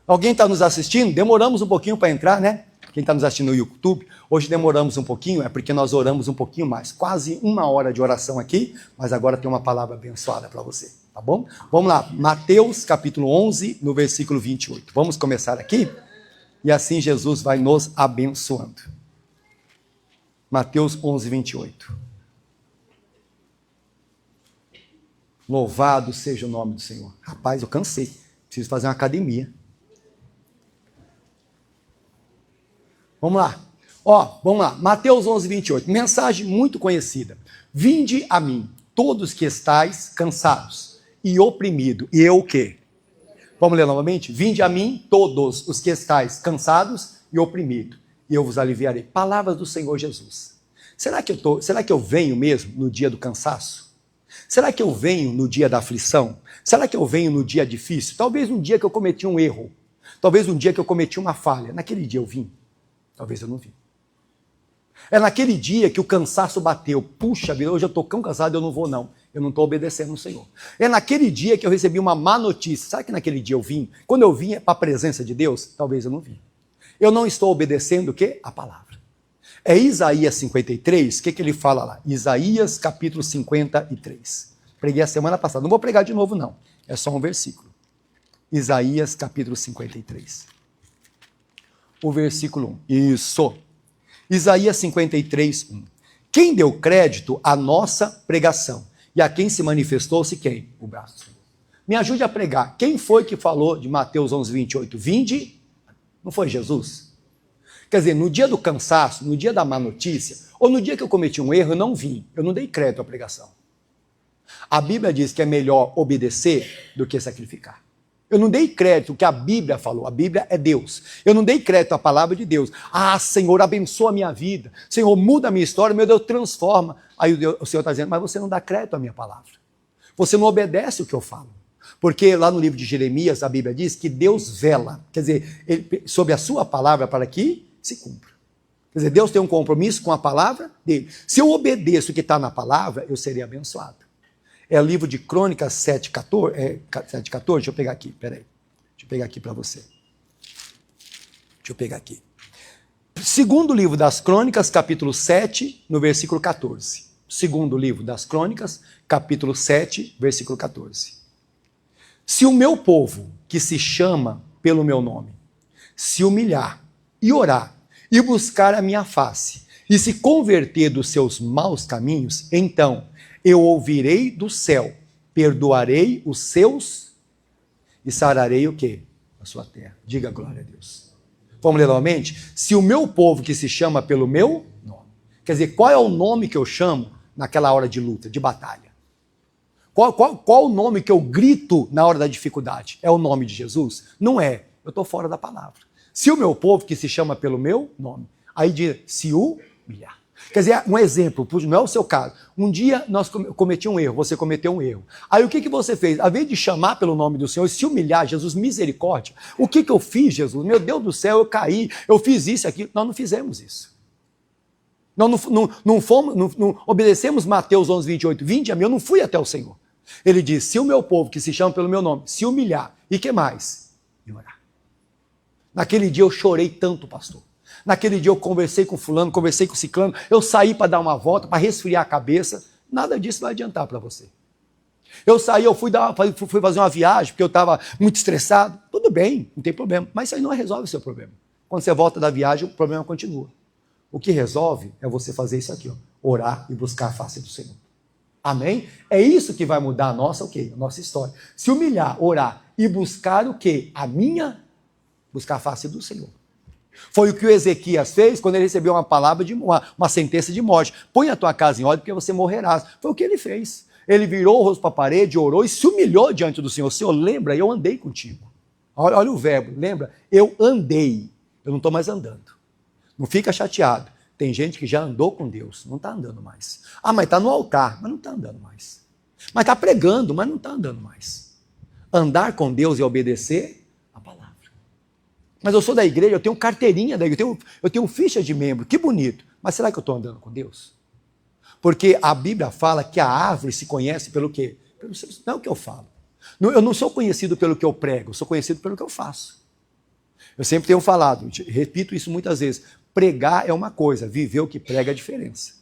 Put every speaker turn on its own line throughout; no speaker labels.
Alguém está nos assistindo? Demoramos um pouquinho para entrar, né? Quem está nos assistindo no YouTube, hoje demoramos um pouquinho, é porque nós oramos um pouquinho mais. Quase 1 hora de oração aqui, mas agora tem uma palavra abençoada para você, tá bom? Vamos lá, Mateus capítulo 11, no versículo 28. Vamos começar aqui? E assim Jesus vai nos abençoando. Mateus 11, 28. Louvado seja o nome do Senhor. Rapaz, eu cansei. Preciso fazer uma academia. Vamos lá. Vamos lá. Mateus 11, 28. Mensagem muito conhecida. Vinde a mim, todos que estáis cansados e oprimidos. E eu o quê? Vamos ler novamente? Vinde a mim, todos os que estáis cansados e oprimidos, e eu vos aliviarei. Palavras do Senhor Jesus. Será que eu venho mesmo no dia do cansaço? Será que eu venho no dia da aflição? Será que eu venho no dia difícil? Talvez um dia que eu cometi um erro. Talvez um dia que eu cometi uma falha. Naquele dia eu vim. Talvez eu não vim. É naquele dia que o cansaço bateu. Puxa vida, hoje eu estou tão cansado, eu não vou não. Eu não estou obedecendo ao Senhor. É naquele dia que eu recebi uma má notícia. Sabe que naquele dia eu vim? Quando eu vim para a presença de Deus, talvez eu não vim. Eu não estou obedecendo o quê? A palavra. É Isaías 53, o que ele fala lá? Isaías capítulo 53. Preguei a semana passada, não vou pregar de novo não, é só um versículo. Isaías capítulo 53. O versículo 1. Isso. Isaías 53, 1. Quem deu crédito à nossa pregação? E a quem se manifestou-se quem? O braço do Senhor. Me ajude a pregar. Quem foi que falou de Mateus 11, 28? Vinde? Não foi Jesus? Quer dizer, no dia do cansaço, no dia da má notícia, ou no dia que eu cometi um erro, eu não vim. Eu não dei crédito à pregação. A Bíblia diz que é melhor obedecer do que sacrificar. Eu não dei crédito ao que a Bíblia falou. A Bíblia é Deus. Eu não dei crédito à palavra de Deus. Ah, Senhor, abençoa a minha vida. Senhor, muda a minha história. Meu Deus, transforma. Aí o Senhor está dizendo, mas você não dá crédito à minha palavra. Você não obedece o que eu falo. Porque lá no livro de Jeremias, a Bíblia diz que Deus vela. Quer dizer, sobre a sua palavra para que se cumpra. Quer dizer, Deus tem um compromisso com a palavra dele. Se eu obedeço o que está na palavra, eu serei abençoado. É o livro de Crônicas 7:14. 7:14, deixa eu pegar aqui, peraí. Deixa eu pegar aqui para você. Deixa eu pegar aqui. Segundo livro das Crônicas, capítulo 7, no versículo 14. Segundo livro das Crônicas, capítulo 7, versículo 14. Se o meu povo, que se chama pelo meu nome, se humilhar e orar e buscar a minha face e se converter dos seus maus caminhos, então eu ouvirei do céu, perdoarei os seus e sararei o quê? A sua terra. Diga glória a Deus. Vamos ler novamente? Se o meu povo que se chama pelo meu nome. Quer dizer, qual é o nome que eu chamo naquela hora de luta, de batalha? Qual o nome que eu grito na hora da dificuldade? É o nome de Jesus? Não é. Eu estou fora da palavra. Se o meu povo que se chama pelo meu nome. Aí diz, se humilhar. Quer dizer, um exemplo, não é o seu caso. Um dia nós cometi um erro, você cometeu um erro. Aí o que você fez? Ao invés de chamar pelo nome do Senhor e se humilhar, Jesus, misericórdia. O que eu fiz, Jesus? Meu Deus do céu, eu caí, eu fiz isso aqui. Nós não fizemos isso. Nós não obedecemos Mateus 11, 28. Vinde a mim, eu não fui até o Senhor. Ele diz, se o meu povo que se chama pelo meu nome, se humilhar, e que mais? E orar. Naquele dia eu chorei tanto, pastor. Naquele dia eu conversei com fulano, conversei com ciclano, eu saí para dar uma volta, para resfriar a cabeça. Nada disso vai adiantar para você. Eu saí, eu fui fazer uma viagem, porque eu estava muito estressado. Tudo bem, não tem problema. Mas isso aí não resolve o seu problema. Quando você volta da viagem, o problema continua. O que resolve é você fazer isso aqui, ó, orar e buscar a face do Senhor. Amém? É isso que vai mudar a nossa, a nossa história. Se humilhar, orar e buscar o quê? Buscar a face do Senhor. Foi o que o Ezequias fez quando ele recebeu uma palavra, uma sentença de morte. Põe a tua casa em ordem porque você morrerás. Foi o que ele fez. Ele virou o rosto para a parede, orou e se humilhou diante do Senhor. Senhor, lembra, eu andei contigo. Olha o verbo, lembra? Eu andei. Eu não estou mais andando. Não fica chateado. Tem gente que já andou com Deus, não está andando mais. Ah, mas está no altar, mas não está andando mais. Mas está pregando, mas não está andando mais. Andar com Deus e obedecer a palavra. Mas eu sou da igreja, eu tenho carteirinha da igreja, eu tenho ficha de membro, que bonito. Mas será que eu estou andando com Deus? Porque a Bíblia fala que a árvore se conhece pelo quê? Não é o que eu falo. Eu não sou conhecido pelo que eu prego, eu sou conhecido pelo que eu faço. Eu sempre tenho falado, repito isso muitas vezes, pregar é uma coisa, viver o que prega é a diferença.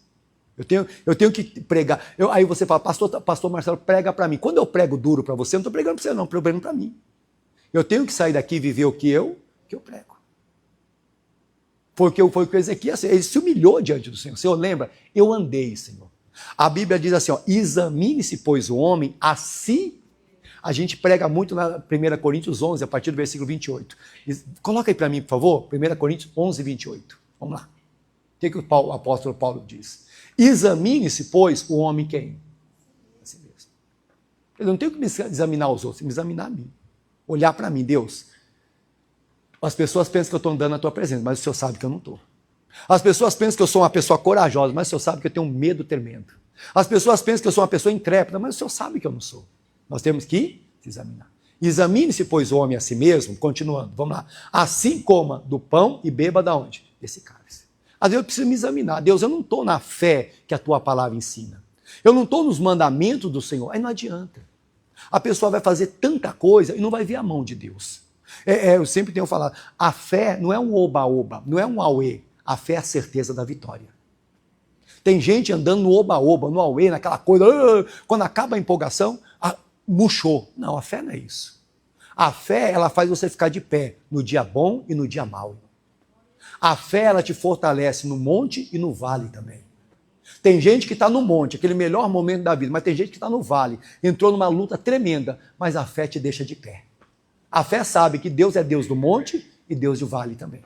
Eu tenho que pregar. Aí você fala, pastor Marcelo, prega para mim. Quando eu prego duro para você, eu não estou pregando para você não, estou pregando para mim. Eu tenho que sair daqui e viver o que eu prego. Porque foi o que Ezequias, ele se humilhou diante do Senhor. O Senhor lembra? Eu andei, Senhor. A Bíblia diz assim, ó, examine-se, pois, o homem a si. A gente prega muito na 1 Coríntios 11, a partir do versículo 28. Coloca aí para mim, por favor, 1 Coríntios 11, 28. Vamos lá. O que o apóstolo Paulo diz? Examine-se, pois, o homem quem? Assim mesmo. Eu não tenho que me examinar os outros, me examinar a mim. Olhar para mim, Deus. As pessoas pensam que eu estou andando na tua presença, mas o Senhor sabe que eu não estou. As pessoas pensam que eu sou uma pessoa corajosa, mas o Senhor sabe que eu tenho um medo tremendo. As pessoas pensam que eu sou uma pessoa intrépida, mas o Senhor sabe que eu não sou. Nós temos que se examinar. Examine-se, pois, o homem a si mesmo, continuando, vamos lá. Assim coma do pão e beba da onde? Desse cálice. Às vezes eu preciso me examinar. Deus, eu não estou na fé que a tua palavra ensina. Eu não estou nos mandamentos do Senhor. Aí não adianta. A pessoa vai fazer tanta coisa e não vai ver a mão de Deus. Eu sempre tenho falado, a fé não é um oba-oba, não é um auê. A fé é a certeza da vitória. Tem gente andando no oba-oba, no auê, naquela coisa, quando acaba a empolgação, murchou. Não, a fé não é isso. A fé, ela faz você ficar de pé no dia bom e no dia mau. A fé, ela te fortalece no monte e no vale também. Tem gente que está no monte, aquele melhor momento da vida, mas tem gente que está no vale, entrou numa luta tremenda, mas a fé te deixa de pé. A fé sabe que Deus é Deus do monte e Deus do vale também.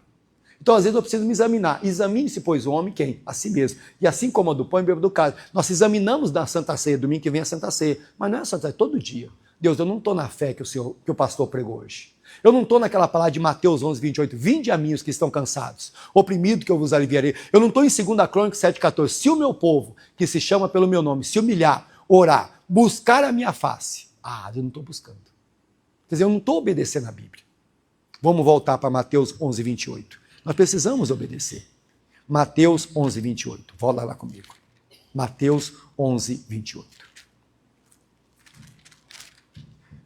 Então, às vezes, eu preciso me examinar. Examine-se, pois, o homem quem? A si mesmo. E assim como do pão e bebo do cálice. Nós examinamos na Santa Ceia, domingo que vem a Santa Ceia. Mas não é a Santa Ceia, todo dia. Deus, eu não estou na fé que o pastor pregou hoje. Eu não estou naquela palavra de Mateus 11, 28. Vinde a mim os que estão cansados, oprimidos que eu vos aliviarei. Eu não estou em 2 Crônicas 7, 14. Se o meu povo, que se chama pelo meu nome, se humilhar, orar, buscar a minha face. Eu não estou buscando. Quer dizer, eu não estou obedecendo a Bíblia. Vamos voltar para Mateus 11, 28. Nós precisamos obedecer. Mateus 11, 28. Volta lá comigo. Mateus 11, 28.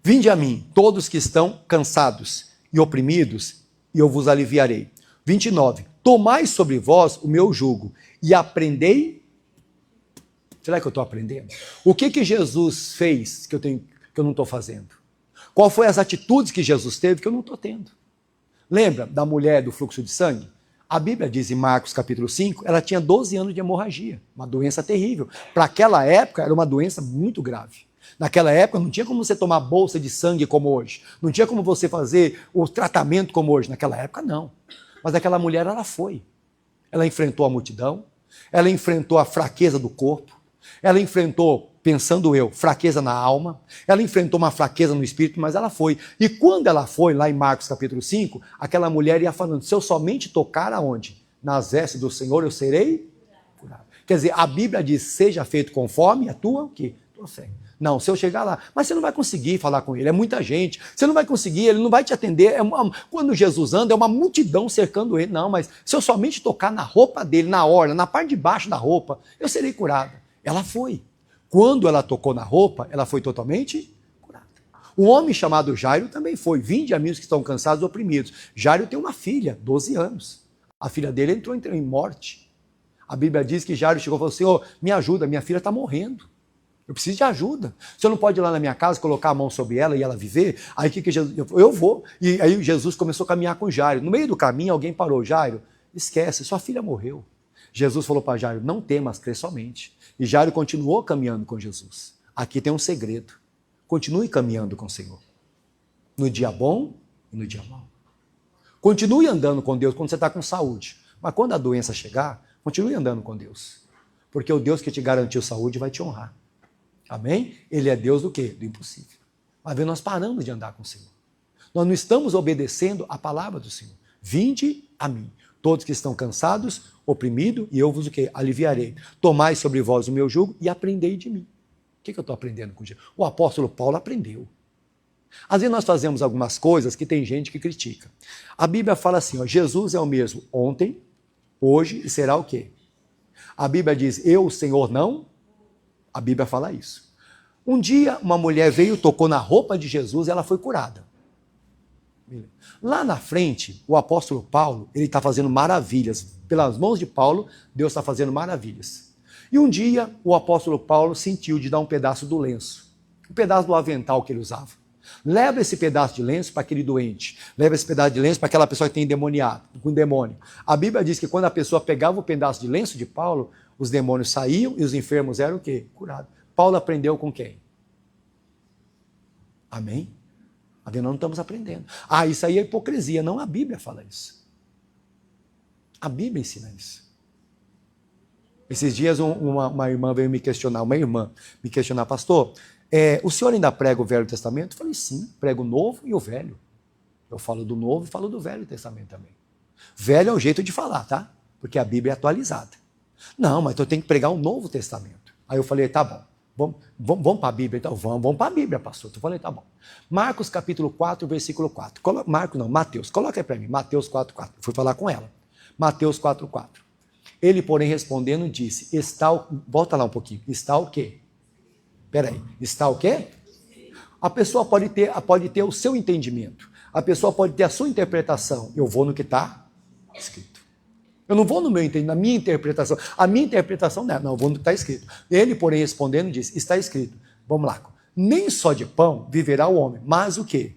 Vinde a mim, todos que estão cansados e oprimidos, e eu vos aliviarei. 29. Tomai sobre vós o meu jugo e aprendei. Será que eu estou aprendendo? O que Jesus fez que eu não estou fazendo? Qual foi as atitudes que Jesus teve que eu não estou tendo? Lembra da mulher do fluxo de sangue? A Bíblia diz em Marcos capítulo 5, ela tinha 12 anos de hemorragia, uma doença terrível. Para aquela época era uma doença muito grave. Naquela época não tinha como você tomar bolsa de sangue como hoje. Não tinha como você fazer o tratamento como hoje. Naquela época não. Mas aquela mulher ela foi. Ela enfrentou a multidão, ela enfrentou a fraqueza do corpo, ela enfrentou, pensando eu, fraqueza na alma, ela enfrentou uma fraqueza no espírito, mas ela foi. E quando ela foi, lá em Marcos capítulo 5, aquela mulher ia falando, se eu somente tocar aonde? Nas vestes do Senhor eu serei curado. Quer dizer, a Bíblia diz, seja feito conforme a tua, o quê? Tua fé. Não, se eu chegar lá, mas você não vai conseguir falar com ele, é muita gente, você não vai conseguir, ele não vai te atender, quando Jesus anda, é uma multidão cercando ele, não, mas se eu somente tocar na roupa dele, na orla, na parte de baixo da roupa, eu serei curada. Ela foi. Quando ela tocou na roupa, ela foi totalmente curada. Um homem chamado Jairo também foi. Vinde a mim os que estão cansados e oprimidos. Jairo tem uma filha, 12 anos. A filha dele entrou em morte. A Bíblia diz que Jairo chegou e falou, Senhor, me ajuda, minha filha está morrendo. Eu preciso de ajuda. O senhor não pode ir lá na minha casa, colocar a mão sobre ela e ela viver? Aí que Jesus, eu vou. E aí Jesus começou a caminhar com Jairo. No meio do caminho, alguém parou. Jairo, esquece, sua filha morreu. Jesus falou para Jairo, não temas, crê somente. E Jairo continuou caminhando com Jesus. Aqui tem um segredo. Continue caminhando com o Senhor. No dia bom e no dia mau. Continue andando com Deus quando você está com saúde. Mas quando a doença chegar, continue andando com Deus. Porque o Deus que te garantiu saúde vai te honrar. Amém? Ele é Deus do quê? Do impossível. Mas nós paramos de andar com o Senhor. Nós não estamos obedecendo a palavra do Senhor. Vinde a mim, todos que estão cansados, oprimidos, e eu vos o quê? Aliviarei. Tomai sobre vós o meu jugo e aprendei de mim. O que eu estou aprendendo com Jesus? O apóstolo Paulo aprendeu. Às vezes nós fazemos algumas coisas que tem gente que critica. A Bíblia fala assim, ó, Jesus é o mesmo ontem, hoje e será o quê? A Bíblia diz, eu, o Senhor, não. A Bíblia fala isso. Um dia, uma mulher veio, tocou na roupa de Jesus e ela foi curada. Lá na frente, o apóstolo Paulo, ele está fazendo maravilhas. Pelas mãos de Paulo, Deus está fazendo maravilhas. E um dia, o apóstolo Paulo sentiu de dar um pedaço do lenço, um pedaço do avental que ele usava. Leva esse pedaço de lenço para aquele doente. Leva esse pedaço de lenço para aquela pessoa que tem endemoniado, com demônio. A Bíblia diz que quando a pessoa pegava o pedaço de lenço de Paulo, os demônios saíam e os enfermos eram o quê? Curados. Paulo aprendeu com quem? Amém? Nós não estamos aprendendo. Isso aí é hipocrisia. Não, a Bíblia fala isso. A Bíblia ensina isso. Esses dias uma irmã veio me questionar, pastor, o senhor ainda prega o Velho Testamento? Eu falei, sim, prego o Novo e o Velho. Eu falo do Novo e falo do Velho Testamento também. Velho é o jeito de falar, tá? Porque a Bíblia é atualizada. Não, mas eu tenho que pregar o Novo Testamento. Aí eu falei, tá bom. Vamos para a Bíblia, então? Vamos para a Bíblia, pastor. Eu falei, tá bom. Marcos capítulo 4, versículo 4. Mateus. Coloca aí para mim, Mateus 4, 4. Eu fui falar com ela. Mateus 4, 4. Ele, porém, respondendo, disse, volta lá um pouquinho, está o quê? Peraí, está o quê? A pessoa pode ter o seu entendimento. A pessoa pode ter a sua interpretação. Eu vou no que está escrito. Eu não vou no meu entendimento, na minha interpretação. A minha interpretação não, eu vou no que está escrito. Ele, porém, respondendo, disse, está escrito. Vamos lá. Nem só de pão viverá o homem, mas o quê?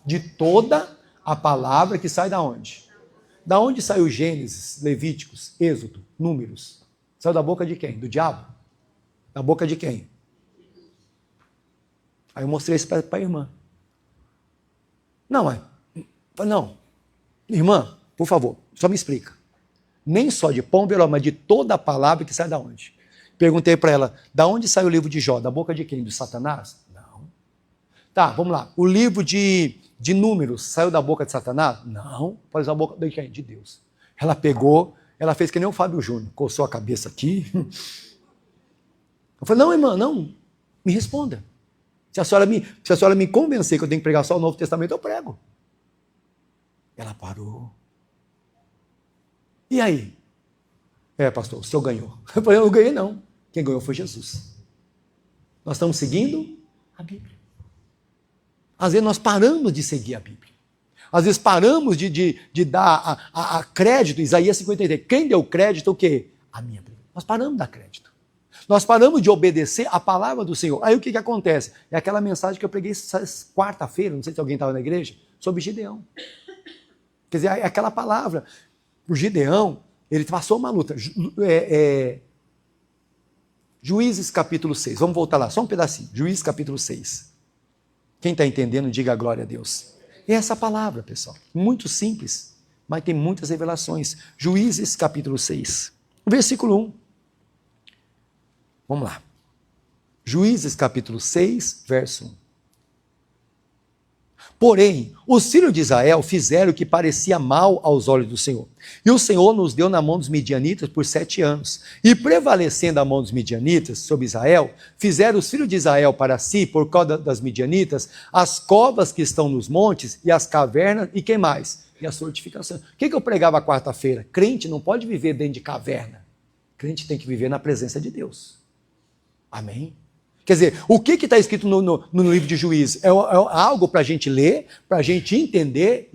De toda a palavra que sai da onde? Da onde saiu Gênesis, Levíticos, Êxodo, Números? Saiu da boca de quem? Do diabo? Da boca de quem? Aí eu mostrei isso para a irmã. Não. Irmã, por favor, só me explica. Nem só de pão, mas de toda a palavra que sai da onde? Perguntei para ela, da onde sai o livro de Jó? Da boca de quem? Do Satanás? Não. Tá, vamos lá. O livro de Números saiu da boca de Satanás? Não. Pode usar a boca de quem? De Deus. Ela pegou, ela fez que nem o Fábio Júnior, coçou a cabeça aqui. Eu falei, não, irmã, não. Me responda. Se a senhora me convencer que eu tenho que pregar só o Novo Testamento, eu prego. Ela parou. E aí? Pastor, o senhor ganhou. Eu falei, eu não ganhei não. Quem ganhou foi Jesus. Nós estamos seguindo a Bíblia. Às vezes nós paramos de seguir a Bíblia. Às vezes paramos de dar a crédito, Isaías 53. Quem deu crédito, o quê? A minha Bíblia. Nós paramos de dar crédito. Nós paramos de obedecer a palavra do Senhor. Aí o que acontece? É aquela mensagem que eu preguei quarta-feira, não sei se alguém estava na igreja, sobre Gideão. Quer dizer, é aquela palavra. O Gideão, ele passou uma luta. Juízes capítulo 6. Vamos voltar lá, só um pedacinho. Juízes capítulo 6. Quem está entendendo, diga a glória a Deus. E essa palavra, pessoal, muito simples, mas tem muitas revelações. Juízes capítulo 6. Versículo 1. Vamos lá. Juízes capítulo 6, verso 1. Porém, os filhos de Israel fizeram o que parecia mal aos olhos do Senhor. E o Senhor nos deu na mão dos midianitas por 7 anos. E prevalecendo a mão dos midianitas sobre Israel, fizeram os filhos de Israel para si, por causa das midianitas, as covas que estão nos montes e as cavernas, e quem mais? E as fortificações. O que eu pregava quarta-feira? Crente não pode viver dentro de caverna. Crente tem que viver na presença de Deus. Amém? Quer dizer, o que está escrito no livro de Juízes? É algo para a gente ler, para a gente entender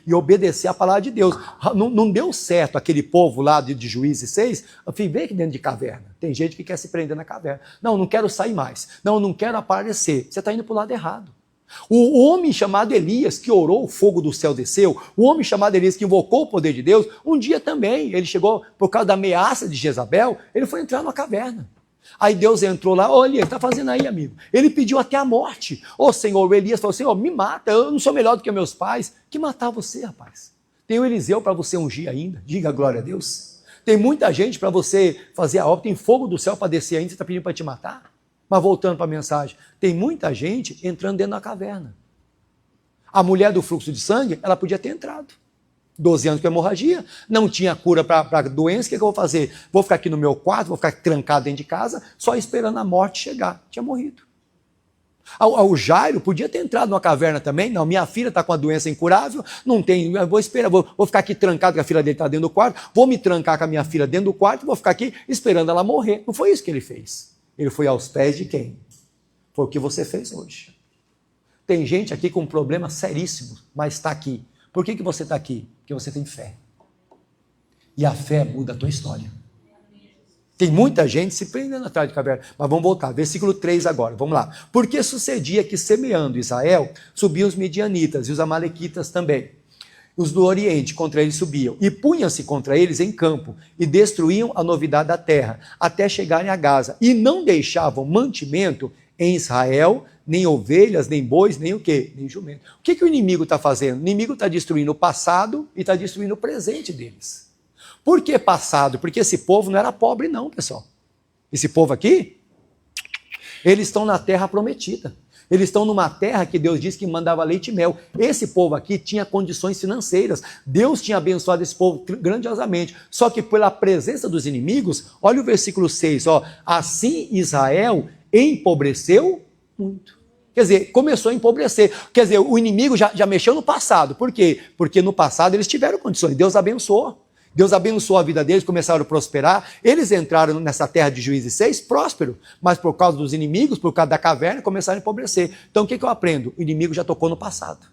e obedecer a palavra de Deus. Não deu certo aquele povo lá de Juízes 6, viver aqui dentro de caverna. Tem gente que quer se prender na caverna. Não quero sair mais. Não quero aparecer. Você está indo para o lado errado. O homem chamado Elias, que orou, o fogo do céu desceu, o homem chamado Elias, que invocou o poder de Deus, um dia também, ele chegou, por causa da ameaça de Jezabel, ele foi entrar numa caverna. Aí Deus entrou lá, Elias, está fazendo aí, amigo? Ele pediu até a morte. Senhor, o Elias falou, Senhor, me mata, eu não sou melhor do que meus pais. Que matar você, rapaz? Tem o Eliseu para você ungir ainda, diga glória a Deus. Tem muita gente para você fazer a obra, tem fogo do céu para descer ainda, você está pedindo para te matar? Mas voltando para a mensagem, tem muita gente entrando dentro da caverna. A mulher do fluxo de sangue, ela podia ter entrado. 12 anos com hemorragia, não tinha cura para doença, o que eu vou fazer? Vou ficar aqui no meu quarto, vou ficar trancado dentro de casa, só esperando a morte chegar. Tinha morrido. O Jairo podia ter entrado numa caverna também, não, minha filha está com uma doença incurável, não tem, eu vou esperar, vou ficar aqui trancado, que a filha dele está dentro do quarto, vou me trancar com a minha filha dentro do quarto, vou ficar aqui esperando ela morrer. Não foi isso que ele fez. Ele foi aos pés de quem? Foi o que você fez hoje. Tem gente aqui com um problema seríssimo, mas está aqui. Por que você está aqui? Porque você tem fé. E a fé muda a tua história. Tem muita gente se prendendo atrás de caverna. Mas vamos voltar, versículo 3 agora, vamos lá. Porque sucedia que, semeando Israel, subiam os midianitas e os amalequitas também. Os do Oriente contra eles subiam, e punham-se contra eles em campo, e destruíam a novidade da terra, até chegarem a Gaza, e não deixavam mantimento em Israel, nem ovelhas, nem bois, nem o quê? Nem jumento. O que o inimigo está fazendo? O inimigo está destruindo o passado e está destruindo o presente deles. Por que passado? Porque esse povo não era pobre não, pessoal. Esse povo aqui, eles estão na terra prometida. Eles estão numa terra que Deus disse que mandava leite e mel. Esse povo aqui tinha condições financeiras. Deus tinha abençoado esse povo grandiosamente. Só que pela presença dos inimigos, olha o versículo 6, ó. Assim Israel empobreceu muito. Quer dizer, começou a empobrecer. Quer dizer, o inimigo já mexeu no passado. Por quê? Porque no passado eles tiveram condições. Deus abençoou. Deus abençoou a vida deles, começaram a prosperar. Eles entraram nessa terra de Juízes 6, próspero, mas por causa dos inimigos, por causa da caverna, começaram a empobrecer. Então o que eu aprendo? O inimigo já tocou no passado.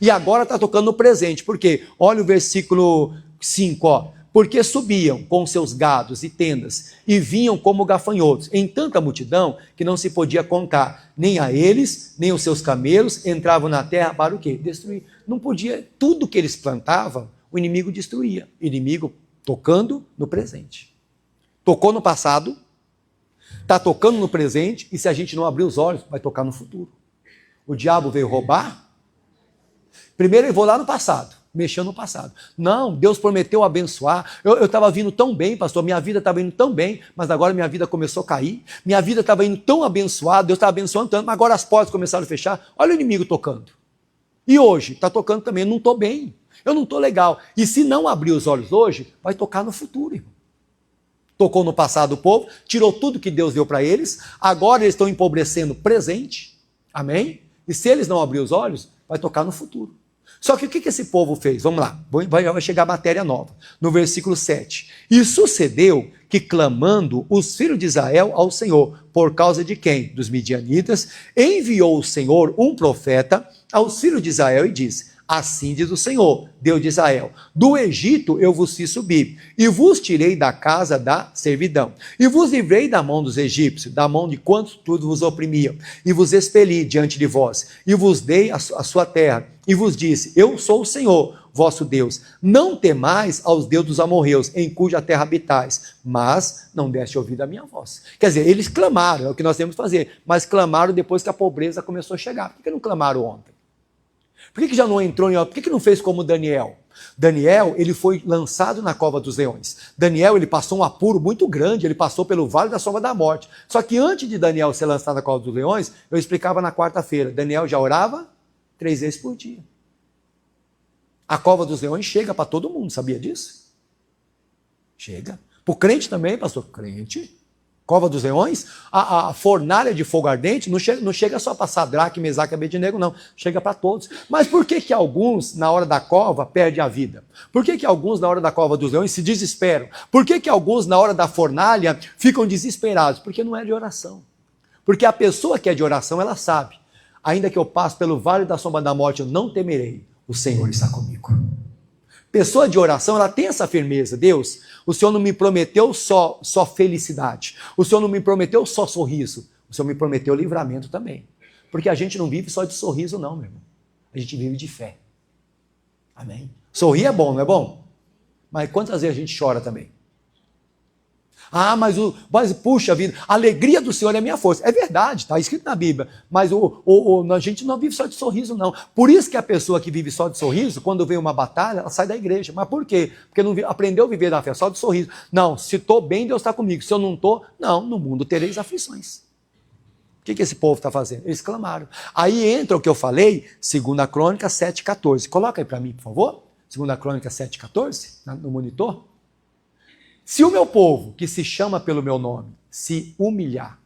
E agora está tocando no presente. Por quê? Olha o versículo 5, ó. Porque subiam com seus gados e tendas, e vinham como gafanhotos, em tanta multidão que não se podia contar. Nem a eles, nem os seus camelos entravam na terra para o quê? Destruir. Não podia, tudo que eles plantavam, o inimigo destruía. O inimigo tocando no presente. Tocou no passado, está tocando no presente, e se a gente não abrir os olhos, vai tocar no futuro. O diabo veio roubar. Primeiro ele vou lá no passado, mexeu no passado. Não, Deus prometeu abençoar. Eu estava vindo tão bem, pastor, minha vida estava indo tão bem, mas agora minha vida começou a cair. Minha vida estava indo tão abençoada, Deus estava abençoando tanto, mas agora as portas começaram a fechar. Olha o inimigo tocando. E hoje, está tocando também, eu não estou bem. Eu não estou legal. E se não abrir os olhos hoje, vai tocar no futuro, irmão. Tocou no passado o povo, tirou tudo que Deus deu para eles, agora eles estão empobrecendo presente, amém? E se eles não abrir os olhos, vai tocar no futuro. Só que o que esse povo fez? Vamos lá, vai chegar a matéria nova. No versículo 7. E sucedeu que, clamando os filhos de Israel ao Senhor, por causa de quem? Dos midianitas, enviou o Senhor um profeta aos filhos de Israel e disse: assim diz o Senhor, Deus de Israel, do Egito eu vos fiz subir, e vos tirei da casa da servidão, e vos livrei da mão dos egípcios, da mão de quantos tudo vos oprimiam, e vos expeli diante de vós, e vos dei a sua terra, e vos disse: eu sou o Senhor, vosso Deus, não temais aos deuses dos amorreus, em cuja terra habitais, mas não deste ouvido à minha voz. Quer dizer, eles clamaram, é o que nós temos que fazer, mas clamaram depois que a pobreza começou a chegar. Por que não clamaram ontem? Por que já não entrou em... Por que não fez como Daniel? Daniel, ele foi lançado na cova dos leões. Daniel, ele passou um apuro muito grande, ele passou pelo vale da sombra da morte. Só que antes de Daniel ser lançado na cova dos leões, eu explicava na quarta-feira, Daniel já orava 3 vezes por dia. A cova dos leões chega para todo mundo, sabia disso? Chega. Para o crente também, pastor? Crente. Cova dos leões, a fornalha de fogo ardente não chega só para Sadraque, Mesaque e Abednego, não. Chega para todos. Mas por que alguns, na hora da cova, perdem a vida? Por que alguns, na hora da cova dos leões, se desesperam? Por que alguns, na hora da fornalha, ficam desesperados? Porque não é de oração. Porque a pessoa que é de oração, ela sabe. Ainda que eu passe pelo vale da sombra da morte, eu não temerei. O Senhor está comigo. Pessoa de oração, ela tem essa firmeza. Deus, o Senhor não me prometeu só felicidade. O Senhor não me prometeu só sorriso. O Senhor me prometeu livramento também. Porque a gente não vive só de sorriso não, meu irmão. A gente vive de fé. Amém? Sorrir é bom, não é bom? Mas quantas vezes a gente chora também? Ah, mas puxa vida, a alegria do Senhor é minha força. É verdade, está escrito na Bíblia. Mas a gente não vive só de sorriso, não. Por isso que a pessoa que vive só de sorriso, quando vem uma batalha, ela sai da igreja. Mas por quê? Porque não aprendeu a viver na fé, só de sorriso. Não, se estou bem, Deus está comigo. Se eu não estou, não, no mundo tereis aflições. O que esse povo está fazendo? Eles clamaram. Aí entra o que eu falei, 2 Crônicas 7,14. Coloca aí para mim, por favor. 2 Crônicas 7,14, no monitor. Se o meu povo, que se chama pelo meu nome, se humilhar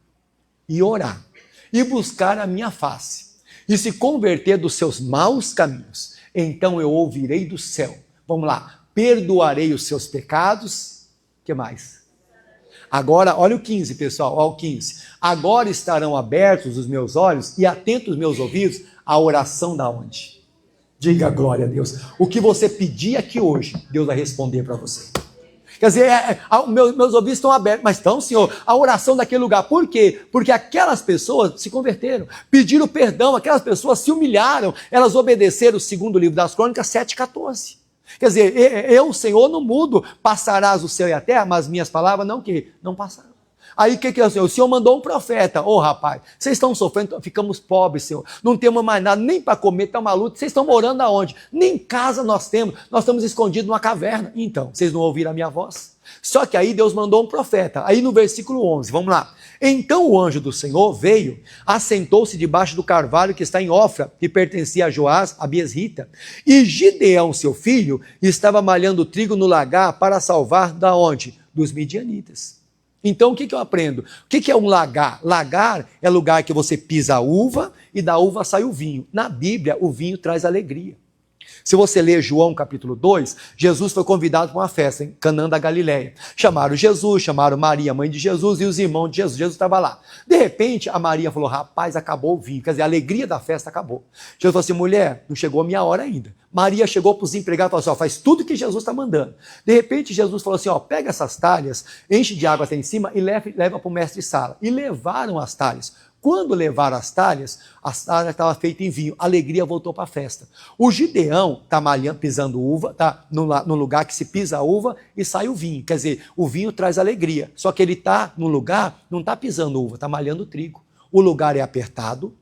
e orar, e buscar a minha face, e se converter dos seus maus caminhos, então eu ouvirei do céu. Vamos lá. Perdoarei os seus pecados. O que mais? Agora, olha o 15, pessoal, olha o 15. Agora estarão abertos os meus olhos e atentos os meus ouvidos à oração da onde? Diga glória a Deus. O que você pedir aqui hoje, Deus vai responder para você. Quer dizer, meus ouvidos estão abertos, mas estão, Senhor, a oração daquele lugar. Por quê? Porque aquelas pessoas se converteram, pediram perdão, aquelas pessoas se humilharam, elas obedeceram, segundo o livro das Crônicas 7,14. Quer dizer, eu, Senhor, não mudo, passarás o céu e a terra, mas minhas palavras não passarão. Aí o que é o Senhor? O Senhor mandou um profeta. Ô rapaz, vocês estão sofrendo, então ficamos pobres, Senhor. Não temos mais nada, nem para comer, está uma luta. Vocês estão morando aonde? Nem casa nós temos. Nós estamos escondidos numa caverna. Então, vocês não ouviram a minha voz? Só que aí Deus mandou um profeta. Aí no versículo 11, vamos lá. Então o anjo do Senhor veio, assentou-se debaixo do carvalho que está em Ofra, que pertencia a Joás, a Biesrita. E Gideão, seu filho, estava malhando trigo no lagar para salvar da onde? Dos midianitas. Então, o que eu aprendo? O que é um lagar? Lagar é lugar que você pisa a uva e da uva sai o vinho. Na Bíblia, o vinho traz alegria. Se você ler João capítulo 2, Jesus foi convidado para uma festa em Canaã da Galileia. Chamaram Jesus, chamaram Maria, mãe de Jesus, e os irmãos de Jesus. Jesus estava lá. De repente, a Maria falou, rapaz, acabou o vinho. Quer dizer, a alegria da festa acabou. Jesus falou assim, mulher, não chegou a minha hora ainda. Maria chegou para os empregados e falou assim, ó, faz tudo que Jesus está mandando. De repente, Jesus falou assim, ó, pega essas talhas, enche de água até em cima e leva para o mestre Sala. E levaram as talhas. Quando levaram as talhas estavam feitas em vinho. A alegria voltou para a festa. O Gideão está malhando, pisando uva, está no lugar que se pisa a uva e sai o vinho. Quer dizer, o vinho traz alegria. Só que ele está no lugar, não está pisando uva, está malhando trigo. O lugar é apertado.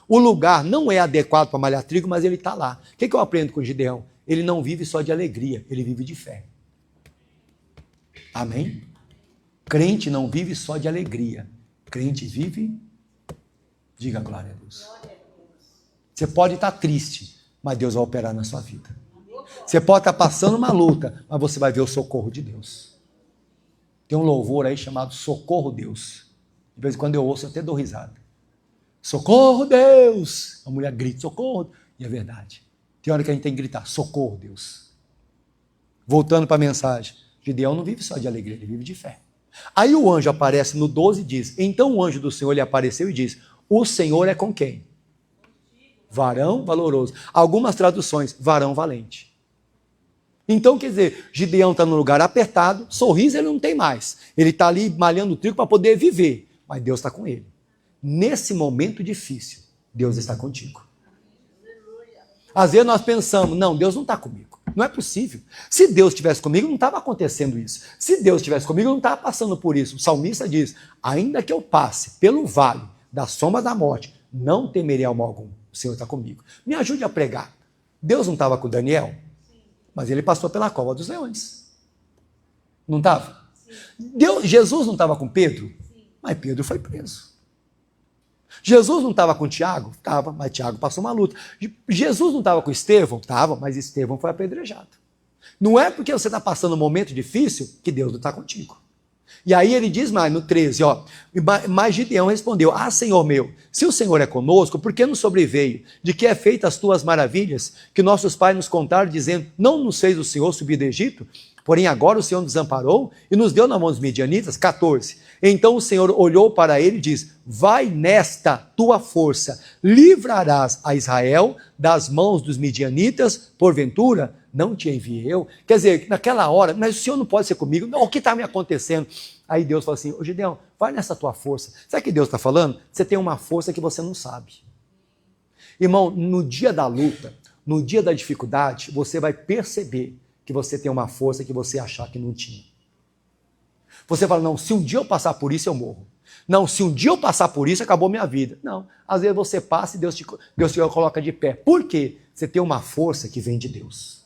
O lugar não é adequado para malhar trigo, mas ele está lá. O que eu aprendo com o Gideão? Ele não vive só de alegria, ele vive de fé. Amém? Crente não vive só de alegria. Crente vive... Diga glória a Deus. Você pode estar triste, mas Deus vai operar na sua vida. Você pode estar passando uma luta, mas você vai ver o socorro de Deus. Tem um louvor aí chamado Socorro Deus. De vez em quando eu ouço, eu até dou risada. Socorro Deus! A mulher grita, socorro. E é verdade. Tem hora que a gente tem que gritar, socorro Deus. Voltando para a mensagem. Gideão não vive só de alegria, ele vive de fé. Aí o anjo aparece no 12 e diz, então o anjo do Senhor lhe apareceu e diz, o Senhor é com quem? Varão valoroso. Algumas traduções, varão valente. Então, quer dizer, Gideão está num lugar apertado, sorriso ele não tem mais. Ele está ali malhando o trigo para poder viver, mas Deus está com ele. Nesse momento difícil, Deus está contigo. Às vezes nós pensamos, não, Deus não está comigo. Não é possível. Se Deus estivesse comigo, não estava acontecendo isso. Se Deus estivesse comigo, eu não estava passando por isso. O salmista diz, ainda que eu passe pelo vale da sombra da morte, não temerei mal algum. O Senhor está comigo. Me ajude a pregar. Deus não estava com Daniel, mas ele passou pela cova dos leões. Não estava? Jesus não estava com Pedro, mas Pedro foi preso. Jesus não estava com Tiago? Estava, mas Tiago passou uma luta. Jesus não estava com Estevão? Estava, mas Estevão foi apedrejado. Não é porque você está passando um momento difícil que Deus não está contigo. E aí ele diz mais, no 13, ó, mas Gideão respondeu, Senhor meu, se o Senhor é conosco, por que nos sobreveio? De que é feita as tuas maravilhas, que nossos pais nos contaram, dizendo, não nos fez o Senhor subir do Egito? Porém agora o Senhor nos desamparou e nos deu na mão dos midianitas. 14, então o Senhor olhou para ele e diz, vai nesta tua força, livrarás a Israel das mãos dos midianitas, porventura não te enviei eu. Quer dizer, naquela hora, mas o Senhor não pode ser comigo, não, o que está me acontecendo? Aí Deus fala assim, ô Gideão, vai nessa tua força. Sabe o que Deus está falando? Você tem uma força que você não sabe. Irmão, no dia da luta, no dia da dificuldade, você vai perceber que você tem uma força que você achar que não tinha. Você fala, não, se um dia eu passar por isso, eu morro. Não, se um dia eu passar por isso, acabou minha vida. Não, às vezes você passa e Deus te coloca de pé. Por quê? Você tem uma força que vem de Deus.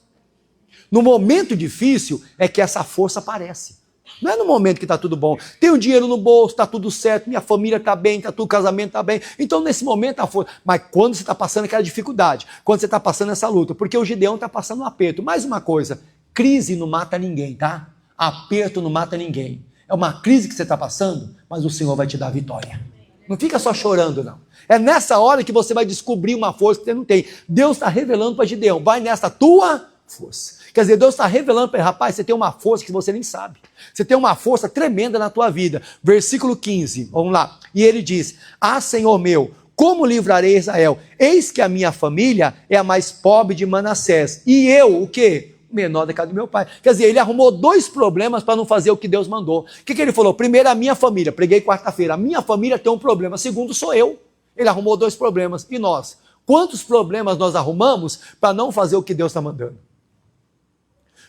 No momento difícil é que essa força aparece. Não é no momento que está tudo bom. Tenho dinheiro no bolso, está tudo certo, minha família está bem, o casamento está bem. Então, nesse momento, a força. Mas quando você está passando aquela dificuldade, quando você está passando essa luta, porque o Gideão está passando um aperto. Mais uma coisa, crise não mata ninguém, tá? Aperto não mata ninguém. É uma crise que você está passando, mas o Senhor vai te dar vitória. Não fica só chorando, não. É nessa hora que você vai descobrir uma força que você não tem. Deus está revelando para Gideão, vai nessa tua força. Quer dizer, Deus está revelando para ele, rapaz, você tem uma força que você nem sabe. Você tem uma força tremenda na tua vida. Versículo 15, vamos lá. E ele diz, Senhor meu, como livrarei Israel? Eis que a minha família é a mais pobre de Manassés. E eu, o quê? Menor da casa do meu pai. Quer dizer, ele arrumou 2 problemas para não fazer o que Deus mandou. O que ele falou? Primeiro, a minha família. Preguei quarta-feira. A minha família tem um problema. Segundo, sou eu. Ele arrumou 2 problemas. E nós? Quantos problemas nós arrumamos para não fazer o que Deus está mandando?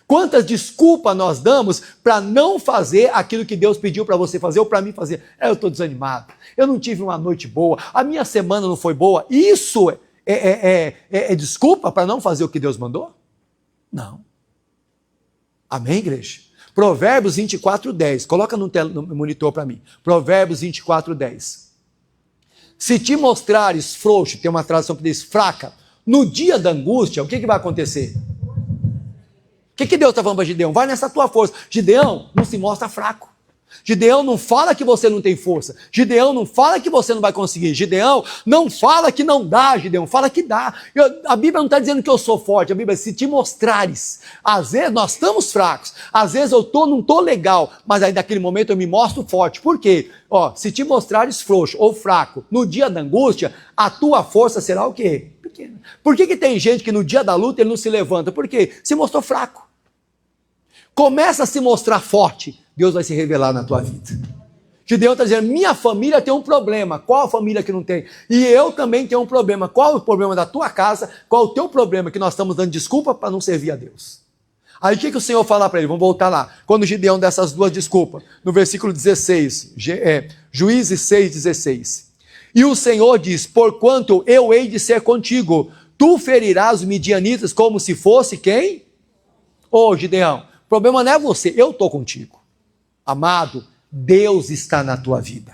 Quantas desculpas nós damos para não fazer aquilo que Deus pediu para você fazer ou para mim fazer? Eu estou desanimado, eu não tive uma noite boa, a minha semana não foi boa. Isso é desculpa para não fazer o que Deus mandou? Não. Amém, igreja? Provérbios 24:10. Coloca no monitor para mim. Provérbios 24:10. Se te mostrares frouxo, tem uma tradução que diz fraca, no dia da angústia, o que vai acontecer? O que Deus está falando para Gideão? Vai nessa tua força. Gideão, não se mostra fraco. Gideão, não fala que você não tem força. Gideão, não fala que você não vai conseguir. Gideão, não fala que não dá. Gideão, fala que dá. A Bíblia não está dizendo que eu sou forte. A Bíblia diz, se te mostrares. Às vezes nós estamos fracos. Às vezes eu não estou legal. Mas aí naquele momento eu me mostro forte. Por quê? Se te mostrares frouxo ou fraco no dia da angústia, a tua força será o quê? Pequena. Por que tem gente que no dia da luta ele não se levanta? Por quê? Se mostrou fraco. Começa a se mostrar forte, Deus vai se revelar na tua vida. Gideão está dizendo, minha família tem um problema. Qual a família que não tem? E eu também tenho um problema. Qual o problema da tua casa? Qual o teu problema que nós estamos dando desculpa para não servir a Deus? Aí o que o Senhor fala para ele? Vamos voltar lá. Quando Gideão dá essas 2 desculpas, no versículo 16, Juízes 6:16. E o Senhor diz, porquanto eu hei de ser contigo, tu ferirás os midianitas como se fosse quem? Gideão, o problema não é você, eu estou contigo. Amado, Deus está na tua vida.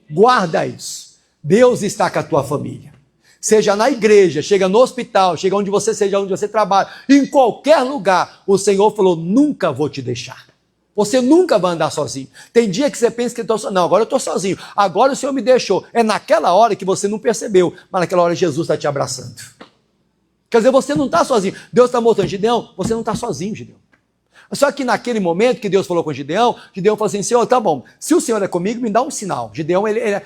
Guarda isso. Deus está com a tua família. Seja na igreja, chega no hospital, chega onde você seja, onde você trabalha, em qualquer lugar, o Senhor falou, nunca vou te deixar. Você nunca vai andar sozinho. Tem dia que você pensa que não, agora eu estou sozinho, agora o Senhor me deixou. É naquela hora que você não percebeu, mas naquela hora Jesus está te abraçando. Quer dizer, você não está sozinho. Deus está mostrando, Gideão, você não está sozinho, Gideão. Só que naquele momento que Deus falou com Gideão, Gideão falou assim, Senhor, tá bom, se o Senhor é comigo, me dá um sinal. Gideão, ele é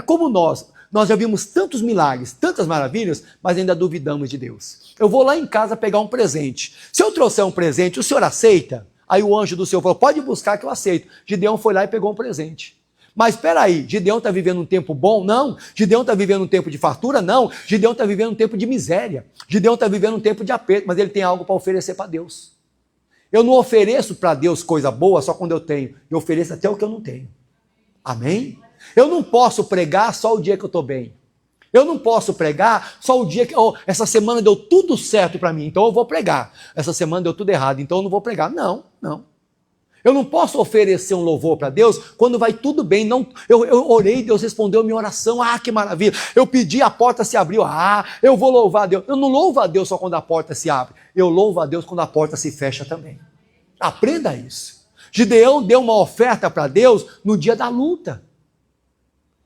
como nós já vimos tantos milagres, tantas maravilhas, mas ainda duvidamos de Deus. Eu vou lá em casa pegar um presente. Se eu trouxer um presente, o Senhor aceita? Aí o anjo do Senhor falou, pode buscar que eu aceito. Gideão foi lá e pegou um presente. Mas espera aí, Gideão está vivendo um tempo bom? Não. Gideão está vivendo um tempo de fartura? Não. Gideão está vivendo um tempo de miséria. Gideão está vivendo um tempo de aperto, mas ele tem algo para oferecer para Deus. Eu não ofereço para Deus coisa boa só quando eu tenho. Eu ofereço até o que eu não tenho. Amém? Eu não posso pregar só o dia que eu estou bem. Eu não posso pregar só o dia que... essa semana deu tudo certo para mim, então eu vou pregar. Essa semana deu tudo errado, então eu não vou pregar. Não. Eu não posso oferecer um louvor para Deus quando vai tudo bem. Não, eu orei, Deus respondeu a minha oração. Que maravilha. Eu pedi, a porta se abriu. Eu vou louvar a Deus. Eu não louvo a Deus só quando a porta se abre. Eu louvo a Deus quando a porta se fecha também. Aprenda isso. Gideão deu uma oferta para Deus no dia da luta.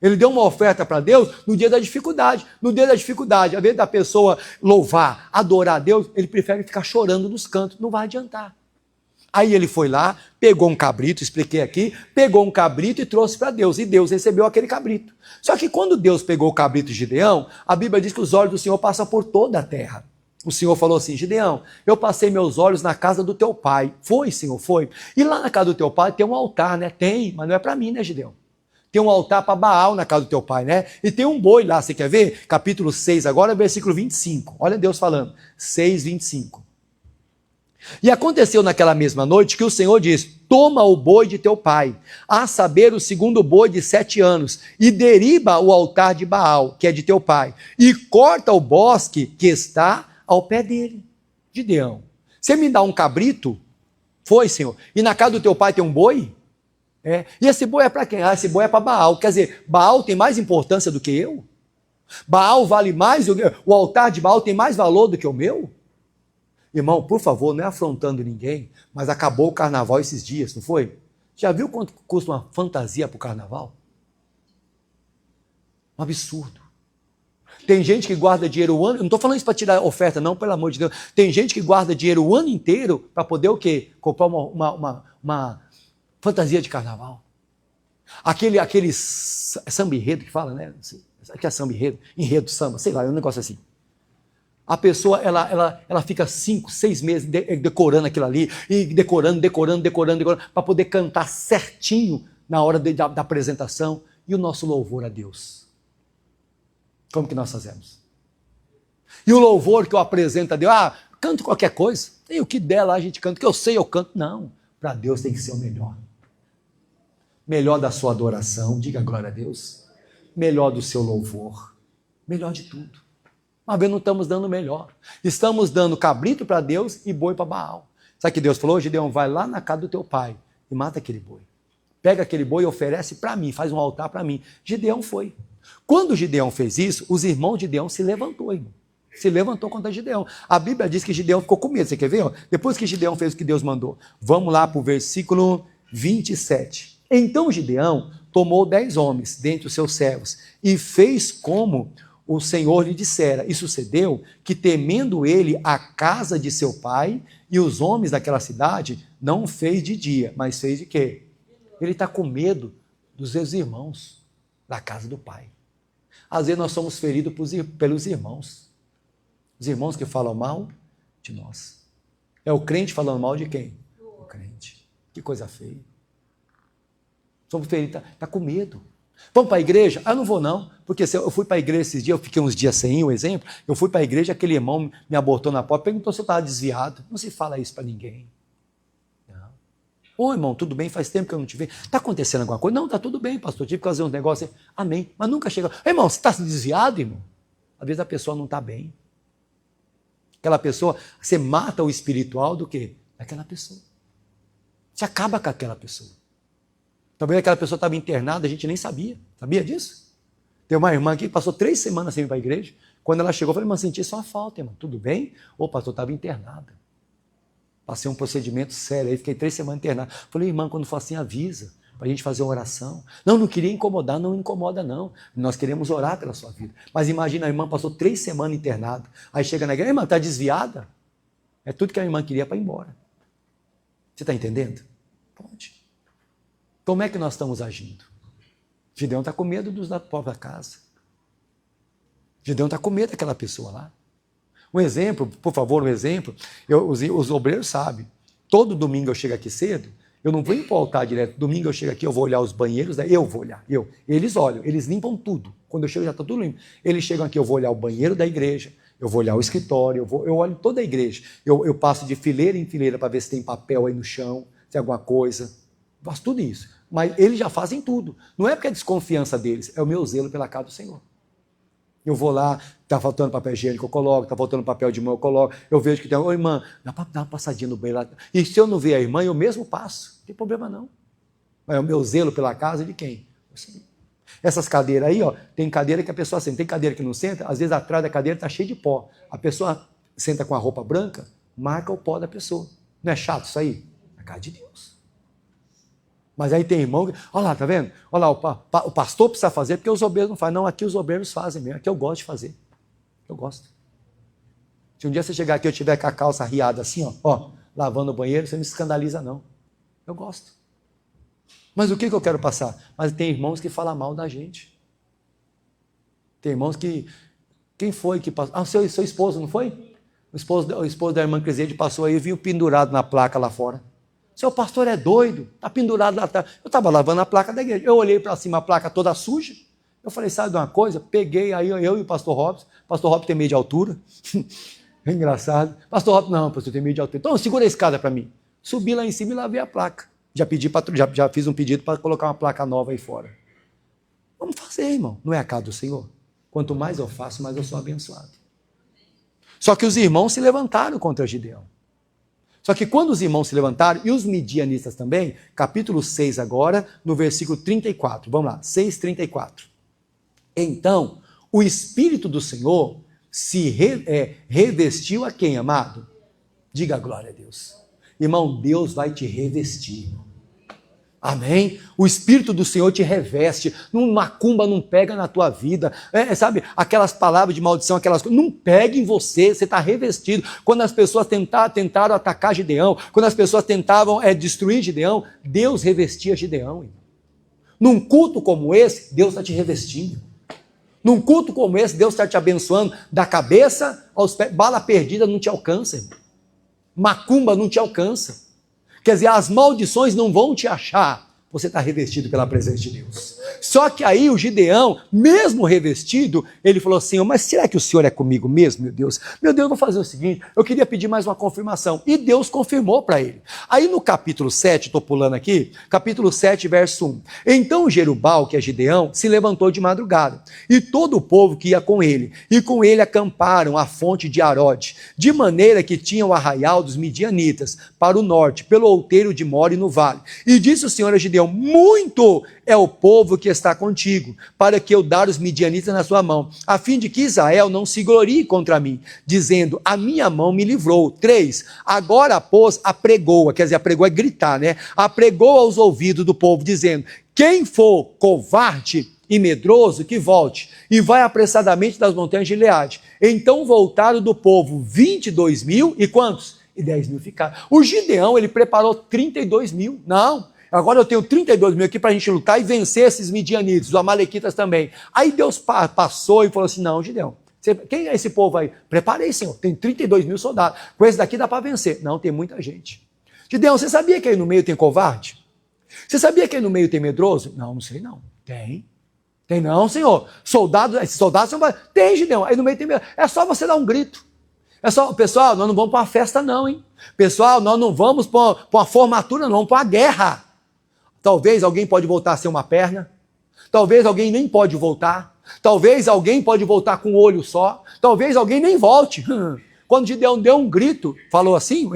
Ele deu uma oferta para Deus no dia da dificuldade. No dia da dificuldade, ao invés da pessoa louvar, adorar a Deus, ele prefere ficar chorando nos cantos. Não vai adiantar. Aí ele foi lá, pegou um cabrito, expliquei aqui, pegou um cabrito e trouxe para Deus, e Deus recebeu aquele cabrito. Só que quando Deus pegou o cabrito de Gideão, a Bíblia diz que os olhos do Senhor passam por toda a terra. O Senhor falou assim, Gideão, eu passei meus olhos na casa do teu pai. Foi, Senhor, foi. E lá na casa do teu pai tem um altar, né? Tem, mas não é para mim, né, Gideão? Tem um altar para Baal na casa do teu pai, né? E tem um boi lá, você quer ver? Capítulo 6, agora versículo 25. Olha Deus falando, 6:25. E aconteceu naquela mesma noite que o Senhor diz, toma o boi de teu pai, a saber o segundo boi de 7 anos, e deriba o altar de Baal, que é de teu pai, e corta o bosque que está ao pé dele. Gideão, você me dá um cabrito? Foi, Senhor. E na casa do teu pai tem um boi? E esse boi é para quem? Esse boi é para Baal. Quer dizer, Baal tem mais importância do que eu? Baal vale mais, o altar de Baal tem mais valor do que o meu? Irmão, por favor, não é afrontando ninguém, mas acabou o carnaval esses dias, não foi? Já viu quanto custa uma fantasia para o carnaval? Um absurdo. Tem gente que guarda dinheiro o ano, eu não estou falando isso para tirar oferta não, pelo amor de Deus. Tem gente que guarda dinheiro o ano inteiro para poder o quê? Comprar uma fantasia de carnaval. Aquele samba enredo que fala, né? Que é samba enredo samba, sei lá, é um negócio assim. A pessoa, ela fica 5, 6 meses decorando aquilo ali, e decorando, para poder cantar certinho na hora da apresentação. E o nosso louvor a Deus? Como que nós fazemos? E o louvor que eu apresento a Deus, canto qualquer coisa, tem o que der lá a gente canta, o que eu sei eu canto. Não, para Deus tem que ser o melhor. Melhor da sua adoração, diga glória a Deus. Melhor do seu louvor, melhor de tudo. Mas não estamos dando o melhor. Estamos dando cabrito para Deus e boi para Baal. Sabe o que Deus falou? Gideão, vai lá na casa do teu pai e mata aquele boi. Pega aquele boi e oferece para mim, faz um altar para mim. Gideão foi. Quando Gideão fez isso, os irmãos de Gideão se levantou, irmão. Se levantou contra Gideão. A Bíblia diz que Gideão ficou com medo. Você quer ver? Depois que Gideão fez o que Deus mandou. Vamos lá para o versículo 27. Então Gideão tomou 10 homens dentre os seus servos e fez como o Senhor lhe dissera. E sucedeu que, temendo ele a casa de seu pai e os homens daquela cidade, não fez de dia, mas fez de quê? Ele está com medo dos seus irmãos, da casa do pai. Às vezes nós somos feridos pelos irmãos. Os irmãos que falam mal de nós. É o crente falando mal de quem? O crente. Que coisa feia. Somos feridos, está com medo. Vamos para a igreja? Eu não vou não, porque se eu fui para a igreja esses dias, eu fiquei uns dias sem ir, um exemplo, eu fui para a igreja, aquele irmão me abortou na porta, perguntou se eu estava desviado. Não se fala isso para ninguém. Não. Ô irmão, tudo bem? Faz tempo que eu não te vejo. Está acontecendo alguma coisa? Não, está tudo bem, pastor, tive que fazer uns negócios. Amém. Mas nunca chega. Irmão, você está desviado, irmão? Às vezes a pessoa não está bem. Aquela pessoa, você mata o espiritual do quê? Daquela pessoa. Você acaba com aquela pessoa. Talvez aquela pessoa estava internada, a gente nem sabia. Sabia disso? Tem uma irmã aqui que passou 3 semanas sem ir para a igreja. Quando ela chegou, eu falei, irmã, senti só falta, irmã. Tudo bem? O pastor estava internada. Passei um procedimento sério, aí fiquei 3 semanas internada. Falei, irmã, quando for assim, avisa, para a gente fazer uma oração. Não queria incomodar, não incomoda não. Nós queremos orar pela sua vida. Mas imagina, a irmã passou 3 semanas internada. Aí chega na igreja, irmã, está desviada? É tudo que a irmã queria para ir embora. Você está entendendo? Pode. Como é que nós estamos agindo? Gideão está com medo dos da própria casa. Gideão está com medo daquela pessoa lá. Um exemplo, por favor, um exemplo. Os obreiros sabem. Todo domingo eu chego aqui cedo, eu não vou ir para o altar direto. Domingo eu chego aqui, eu vou olhar os banheiros, eu vou olhar. Eles olham, eles limpam tudo. Quando eu chego já está tudo limpo. Eles chegam aqui, eu vou olhar o banheiro da igreja, eu vou olhar o escritório, eu olho toda a igreja. Eu passo de fileira em fileira para ver se tem papel aí no chão, se tem alguma coisa. Faço tudo isso. Mas eles já fazem tudo. Não é porque é desconfiança deles, é o meu zelo pela casa do Senhor. Eu vou lá, está faltando papel higiênico, eu coloco, está faltando papel de mão, eu coloco. Eu vejo que tem, ô irmã, dá para dar uma passadinha no banheiro lá. E se eu não ver a irmã, eu mesmo passo. Não tem problema não. Mas é o meu zelo pela casa de quem? O Senhor. Essas cadeiras aí, tem cadeira que a pessoa senta, tem cadeira que não senta, às vezes atrás da cadeira está cheia de pó. A pessoa senta com a roupa branca, marca o pó da pessoa. Não é chato isso aí? É a casa de Deus. Mas aí tem irmão que, olha lá, tá vendo? Olha lá, o pastor precisa fazer porque os obreiros não fazem. Não, aqui os obreiros fazem mesmo, aqui eu gosto de fazer. Eu gosto. Se um dia você chegar aqui e eu tiver com a calça riada assim, lavando o banheiro, você não me escandaliza não. Eu gosto. Mas o que eu quero passar? Mas tem irmãos que falam mal da gente. Tem irmãos que... Quem foi que passou? Seu esposo, não foi? O esposo da irmã Crisede passou aí e viu pendurado na placa lá fora. Seu pastor é doido, está pendurado lá atrás. Eu estava lavando a placa da igreja. Eu olhei para cima, a placa toda suja. Eu falei, sabe de uma coisa? Peguei aí eu e o pastor Robson. Pastor Robson tem medo de altura. É engraçado. Pastor Robson, não, pastor, tem medo de altura. Então, segura a escada para mim. Subi lá em cima e lavei a placa. Já fiz um pedido para colocar uma placa nova aí fora. Vamos fazer, irmão. Não é a casa do Senhor? Quanto mais eu faço, mais eu sou abençoado. Só que os irmãos se levantaram contra Gideão. Só que quando os irmãos se levantaram, e os midianitas também, capítulo 6 agora, no versículo 34. Vamos lá, 6:34. Então, o Espírito do Senhor se revestiu a quem, amado? Diga glória a Deus. Irmão, Deus vai te revestir. Amém? O Espírito do Senhor te reveste, macumba não pega na tua vida, sabe, aquelas palavras de maldição, aquelas coisas, não pega em você, você está revestido. Quando as pessoas tentaram atacar Gideão, quando as pessoas tentavam destruir Gideão, Deus revestia Gideão. Irmão. Num culto como esse, Deus está te revestindo. Num culto como esse, Deus está te abençoando da cabeça aos pés. Bala perdida não te alcança, irmão. Macumba não te alcança. Quer dizer, as maldições não vão te achar. Você está revestido pela presença de Deus. Só que aí o Gideão, mesmo revestido, ele falou assim, mas será que o Senhor é comigo mesmo, meu Deus? Meu Deus, eu vou fazer o seguinte, eu queria pedir mais uma confirmação. E Deus confirmou para ele. Aí no capítulo 7, estou pulando aqui, capítulo 7, verso 1. Então Jerubal, que é Gideão, se levantou de madrugada, e todo o povo que ia com ele, e com ele acamparam à fonte de Arode, de maneira que tinham o arraial dos midianitas, para o norte, pelo outeiro de More no vale. E disse o Senhor a Gideão, muito é o povo que está contigo, para que eu dar os midianitas na sua mão, a fim de que Israel não se glorie contra mim, dizendo, a minha mão me livrou. 3, agora, pois, apregoa, quer dizer, apregoa é gritar, né? Apregoa aos ouvidos do povo, dizendo, quem for covarde e medroso, que volte, e vai apressadamente das montanhas de Gileade. Então voltaram do povo 22.000, e quantos? E 10.000 ficaram. O Gideão, ele preparou 32.000, não, agora eu tenho 32.000 aqui para a gente lutar e vencer esses midianitas, os amalequitas também. Aí Deus passou e falou assim, não, Gideão, quem é esse povo aí? Preparei, Senhor, tem 32.000 soldados, com esse daqui dá para vencer. Não, tem muita gente. Gideão, você sabia que aí no meio tem covarde? Você sabia que aí no meio tem medroso? Não, não sei não. Tem. Tem não, Senhor. Esses soldados são... Tem, Gideão, aí no meio tem medroso. É só você dar um grito. É só, pessoal, nós não vamos para uma festa não, hein? Pessoal, nós não vamos para uma formatura, não vamos para uma guerra. Talvez alguém pode voltar a ser uma perna. Talvez alguém nem pode voltar. Talvez alguém pode voltar com um olho só. Talvez alguém nem volte. Quando Gideão deu um grito, falou assim,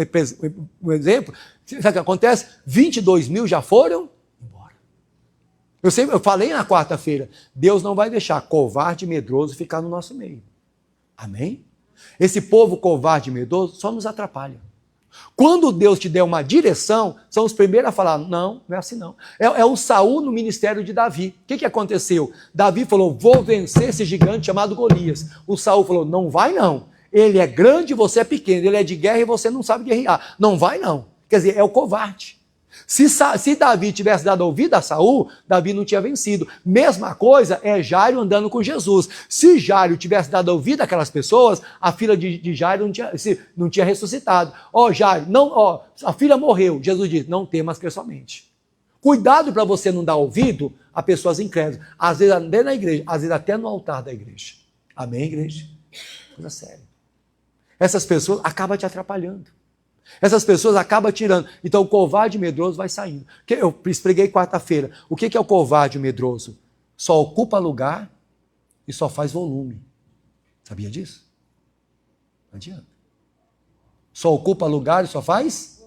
um exemplo, sabe o que acontece? 22.000 já foram embora. Eu falei na quarta-feira, Deus não vai deixar covarde e medroso ficar no nosso meio. Amém? Esse povo covarde e medroso só nos atrapalha. Quando Deus te der uma direção, são os primeiros a falar, não, não é assim não. É o Saul no ministério de Davi. O que aconteceu? Davi falou, vou vencer esse gigante chamado Golias. O Saul falou, não vai não. Ele é grande e você é pequeno. Ele é de guerra e você não sabe guerrear. Não vai não. Quer dizer, é o covarde. Se Davi tivesse dado ouvido a Saul, Davi não tinha vencido. Mesma coisa é Jairo andando com Jesus. Se Jairo tivesse dado ouvido àquelas pessoas, a filha de Jairo não tinha ressuscitado. Jairo, a filha morreu. Jesus disse, não temas crer somente. Cuidado para você não dar ouvido a pessoas incrédulas. Às vezes até na igreja, às vezes até no altar da igreja. Amém, igreja? Coisa séria. Essas pessoas acabam te atrapalhando. Essas pessoas acabam tirando. Então o covarde e medroso vai saindo. Eu preguei quarta-feira. O que é o covarde e medroso? Só ocupa lugar e só faz volume. Sabia disso? Não adianta. Só ocupa lugar e só faz?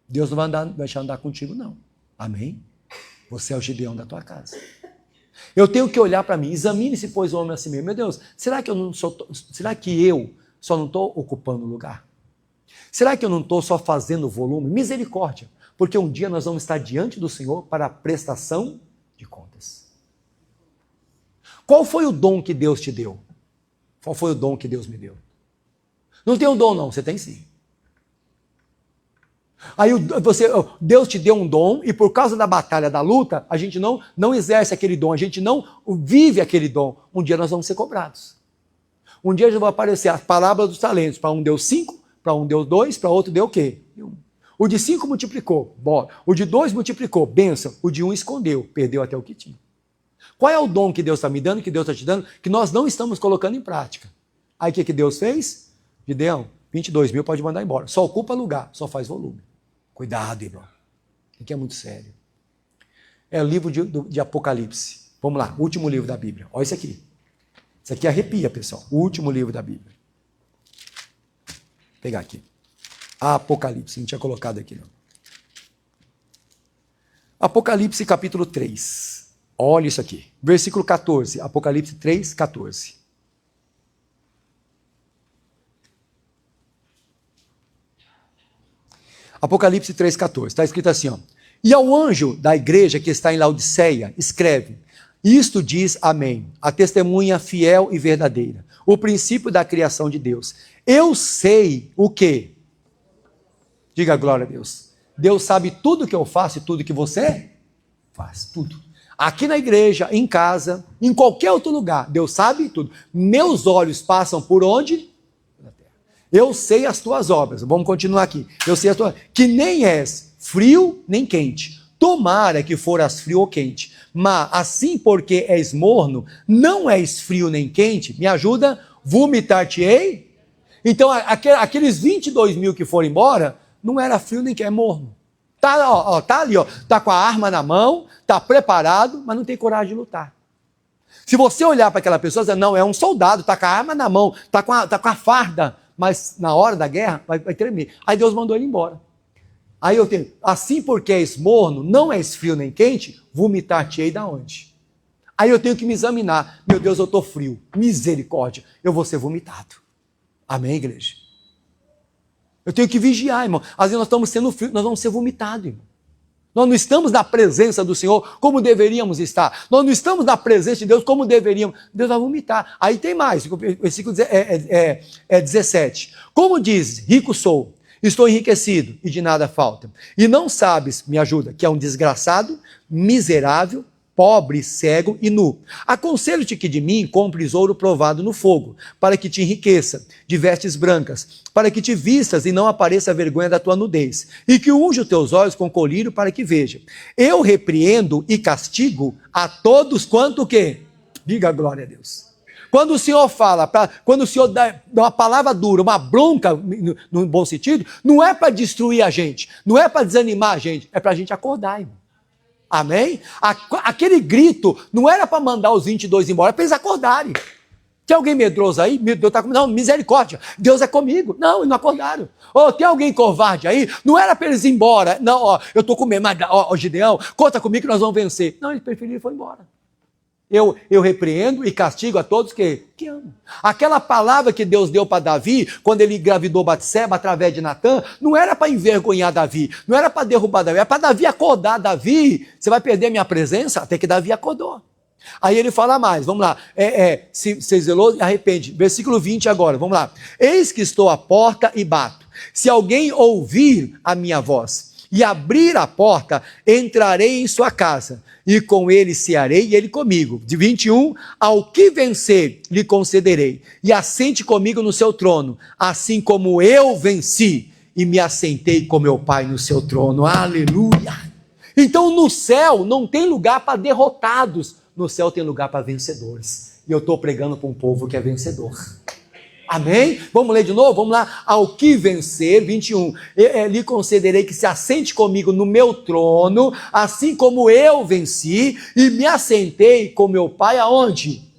Deus não vai deixar andar contigo, não. Amém? Você é o Gideão da tua casa. Eu tenho que olhar para mim. Examine-se, pois, o homem a si mesmo. Meu Deus, será que eu só não estou ocupando lugar? Será que eu não estou só fazendo volume? Misericórdia, porque um dia nós vamos estar diante do Senhor para a prestação de contas. Qual foi o dom que Deus te deu? Qual foi o dom que Deus me deu? Não tem um dom não, você tem sim. Aí Deus te deu um dom e por causa da batalha, da luta, a gente não exerce aquele dom, a gente não vive aquele dom. Um dia nós vamos ser cobrados. Um dia já vai aparecer as parábolas dos talentos, para um deu 5, para um deu 2, para outro deu o quê? 1. O de 5 multiplicou, bora. O de 2 multiplicou, bênção. O de 1 escondeu, perdeu até o que tinha. Qual é o dom que Deus está me dando, que Deus está te dando, que nós não estamos colocando em prática? Aí o que Deus fez? Gideão, 22.000 pode mandar embora. Só ocupa lugar, só faz volume. Cuidado, irmão. Isso aqui é muito sério. É o livro de Apocalipse. Vamos lá, último livro da Bíblia. Olha isso aqui. Isso aqui arrepia, pessoal. O último livro da Bíblia. Vou pegar aqui. Apocalipse, não tinha colocado aqui não. Apocalipse capítulo 3. Olha isso aqui. Versículo 14. Apocalipse 3, 14. Apocalipse 3, 14. Está escrito assim, ó. E ao anjo da igreja que está em Laodiceia, escreve: isto diz Amém, a testemunha fiel e verdadeira, o princípio da criação de Deus. Eu sei o quê? Diga glória a Deus. Deus sabe tudo que eu faço e tudo que você faz, tudo. Aqui na igreja, em casa, em qualquer outro lugar, Deus sabe tudo. Meus olhos passam por onde? Na terra. Eu sei as tuas obras. Vamos continuar aqui. Eu sei as tuas, que nem és frio nem quente. Tomara que foras frio ou quente. Mas assim porque és morno, não és frio nem quente, me ajuda, vomitar-te-ei. Então aqueles 22 mil que foram embora, não era frio nem quente, é morno. Tá ali, tá com a arma na mão, tá preparado, mas não tem coragem de lutar. Se você olhar para aquela pessoa e dizer, não, é um soldado, tá com a arma na mão, tá com a farda, mas na hora da guerra vai tremer. Aí Deus mandou ele embora. Aí eu tenho, assim porque és morno, não és frio nem quente, vomitar-te-ei da onde? Aí eu tenho que me examinar. Meu Deus, eu estou frio. Misericórdia, eu vou ser vomitado. Amém, igreja? Eu tenho que vigiar, irmão. Às vezes nós estamos sendo frios, nós vamos ser vomitados, irmão. Nós não estamos na presença do Senhor como deveríamos estar. Nós não estamos na presença de Deus como deveríamos. Deus vai vomitar. Aí tem mais, o versículo 17. Como diz, rico sou, estou enriquecido e de nada falta. E não sabes, me ajuda, que é um desgraçado, miserável, pobre, cego e nu. Aconselho-te que de mim compres ouro provado no fogo, para que te enriqueça, de vestes brancas, para que te vistas e não apareça a vergonha da tua nudez, e que unja os teus olhos com colírio para que veja. Eu repreendo e castigo a todos quanto o quê? Diga glória a Deus. Quando o Senhor fala, quando o Senhor dá uma palavra dura, uma bronca, no bom sentido, não é para destruir a gente, não é para desanimar a gente, é para a gente acordar, irmão. Amém? Aquele grito não era para mandar os 22 embora, é para eles acordarem. Tem alguém medroso aí? Deus está comigo. Não, misericórdia, Deus é comigo. Não, eles não acordaram. Tem alguém covarde aí? Não era para eles ir embora. Não, eu estou com medo, mas Gideão, conta comigo que nós vamos vencer. Não, eles preferiram ir e foram embora. Eu repreendo e castigo a todos que amam. Aquela palavra que Deus deu para Davi, quando ele engravidou Batseba através de Natã, não era para envergonhar Davi, não era para derrubar Davi, era para Davi acordar. Davi, você vai perder a minha presença? Até que Davi acordou. Aí ele fala mais, vamos lá, se zelou, arrepende. Versículo 20 agora, vamos lá. Eis que estou à porta e bato. Se alguém ouvir a minha voz e abrir a porta, entrarei em sua casa, e com ele cearei e ele comigo. De 21, ao que vencer, lhe concederei, e assente comigo no seu trono, assim como eu venci, e me assentei com meu Pai no seu trono. Aleluia! Então no céu não tem lugar para derrotados, no céu tem lugar para vencedores. E eu estou pregando para um povo que é vencedor. Amém? Vamos ler de novo? Vamos lá. Ao que vencer, 21, lhe concederei que se assente comigo no meu trono, assim como eu venci e me assentei com meu Pai aonde?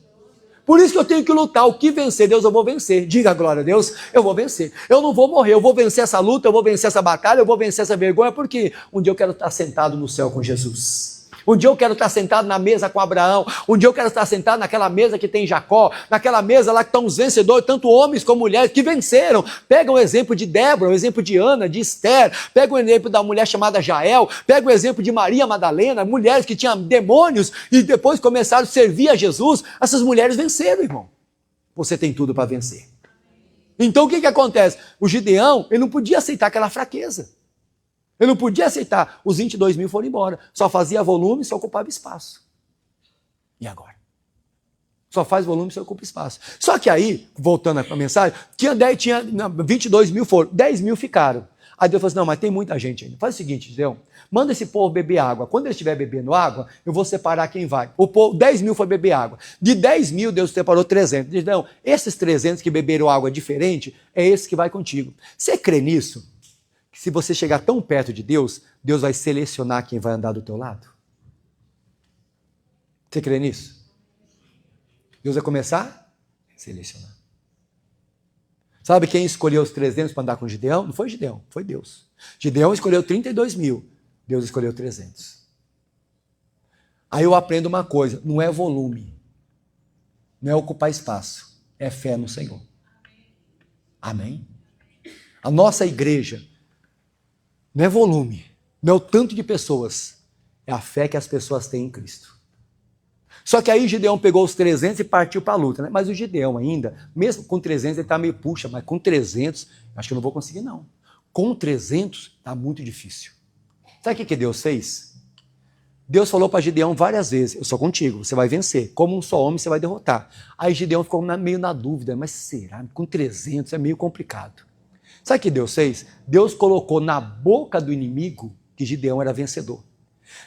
Por isso que eu tenho que lutar. O que vencer, Deus, eu vou vencer. Diga a glória a Deus, eu vou vencer. Eu não vou morrer, eu vou vencer essa luta, eu vou vencer essa batalha, eu vou vencer essa vergonha, porque um dia eu quero estar sentado no céu com Jesus. Um dia eu quero estar sentado na mesa com Abraão, um dia eu quero estar sentado naquela mesa que tem Jacó, naquela mesa lá que estão os vencedores, tanto homens como mulheres que venceram. Pega o exemplo de Débora, o exemplo de Ana, de Esther, pega o exemplo da mulher chamada Jael, pega o exemplo de Maria Madalena, mulheres que tinham demônios e depois começaram a servir a Jesus. Essas mulheres venceram, irmão. Você tem tudo para vencer. Então o que acontece? O Gideão, ele não podia aceitar aquela fraqueza. Ele não podia aceitar. Os 22 mil foram embora. Só fazia volume, só ocupava espaço. E agora? Só faz volume, só ocupa espaço. Só que aí, voltando para a mensagem, tinha 22 mil foram, 10 mil ficaram. Aí Deus falou assim, não, mas tem muita gente ainda. Faz o seguinte, Gideão, manda esse povo beber água. Quando eles estiver bebendo água, eu vou separar quem vai. O povo, 10 mil foi beber água. De 10 mil, Deus separou 300. Gideão, esses 300 que beberam água diferente, é esse que vai contigo. Você crê nisso? Que se você chegar tão perto de Deus, Deus vai selecionar quem vai andar do teu lado? Você crê nisso? Deus vai começar a selecionar. Sabe quem escolheu os 300 para andar com Gideão? Não foi Gideão, foi Deus. Gideão escolheu 32 mil, Deus escolheu 300. Aí eu aprendo uma coisa, não é volume, não é ocupar espaço, é fé no Senhor. Amém? A nossa igreja não é volume, Não é o tanto de pessoas, é a fé que as pessoas têm em Cristo. Só que aí Gideão pegou os 300 e partiu para a luta, né? Mas o Gideão ainda, mesmo com 300, ele está meio, puxa, mas com 300, acho que eu não vou conseguir não. Com 300, está muito difícil. Sabe o que Deus fez? Deus falou para Gideão várias vezes, eu sou contigo, você vai vencer, como um só homem você vai derrotar. Aí Gideão ficou meio na dúvida, mas será? Com 300 é meio complicado. Sabe o que Deus fez? Deus colocou na boca do inimigo que Gideão era vencedor.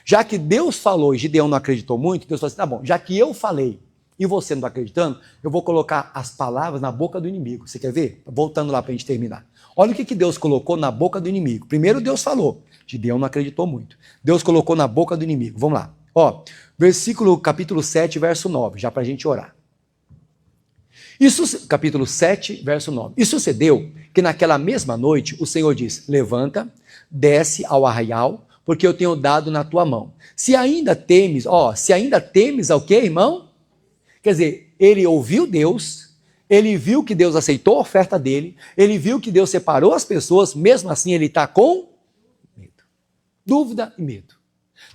Já que Deus falou e Gideão não acreditou muito, Deus falou assim, tá bom, já que eu falei e você não está acreditando, eu vou colocar as palavras na boca do inimigo. Você quer ver? Voltando lá para a gente terminar. Olha o que Deus colocou na boca do inimigo. Primeiro Deus falou, Gideão não acreditou muito. Deus colocou na boca do inimigo. Vamos lá. Ó, capítulo 7, verso 9, já para a gente orar. Capítulo 7, verso 9. E sucedeu que naquela mesma noite o Senhor diz, levanta, desce ao arraial, porque eu tenho dado na tua mão. Se ainda temes ao quê, irmão? Quer dizer, ele ouviu Deus, ele viu que Deus aceitou a oferta dele, ele viu que Deus separou as pessoas, mesmo assim ele está com medo. Dúvida e medo.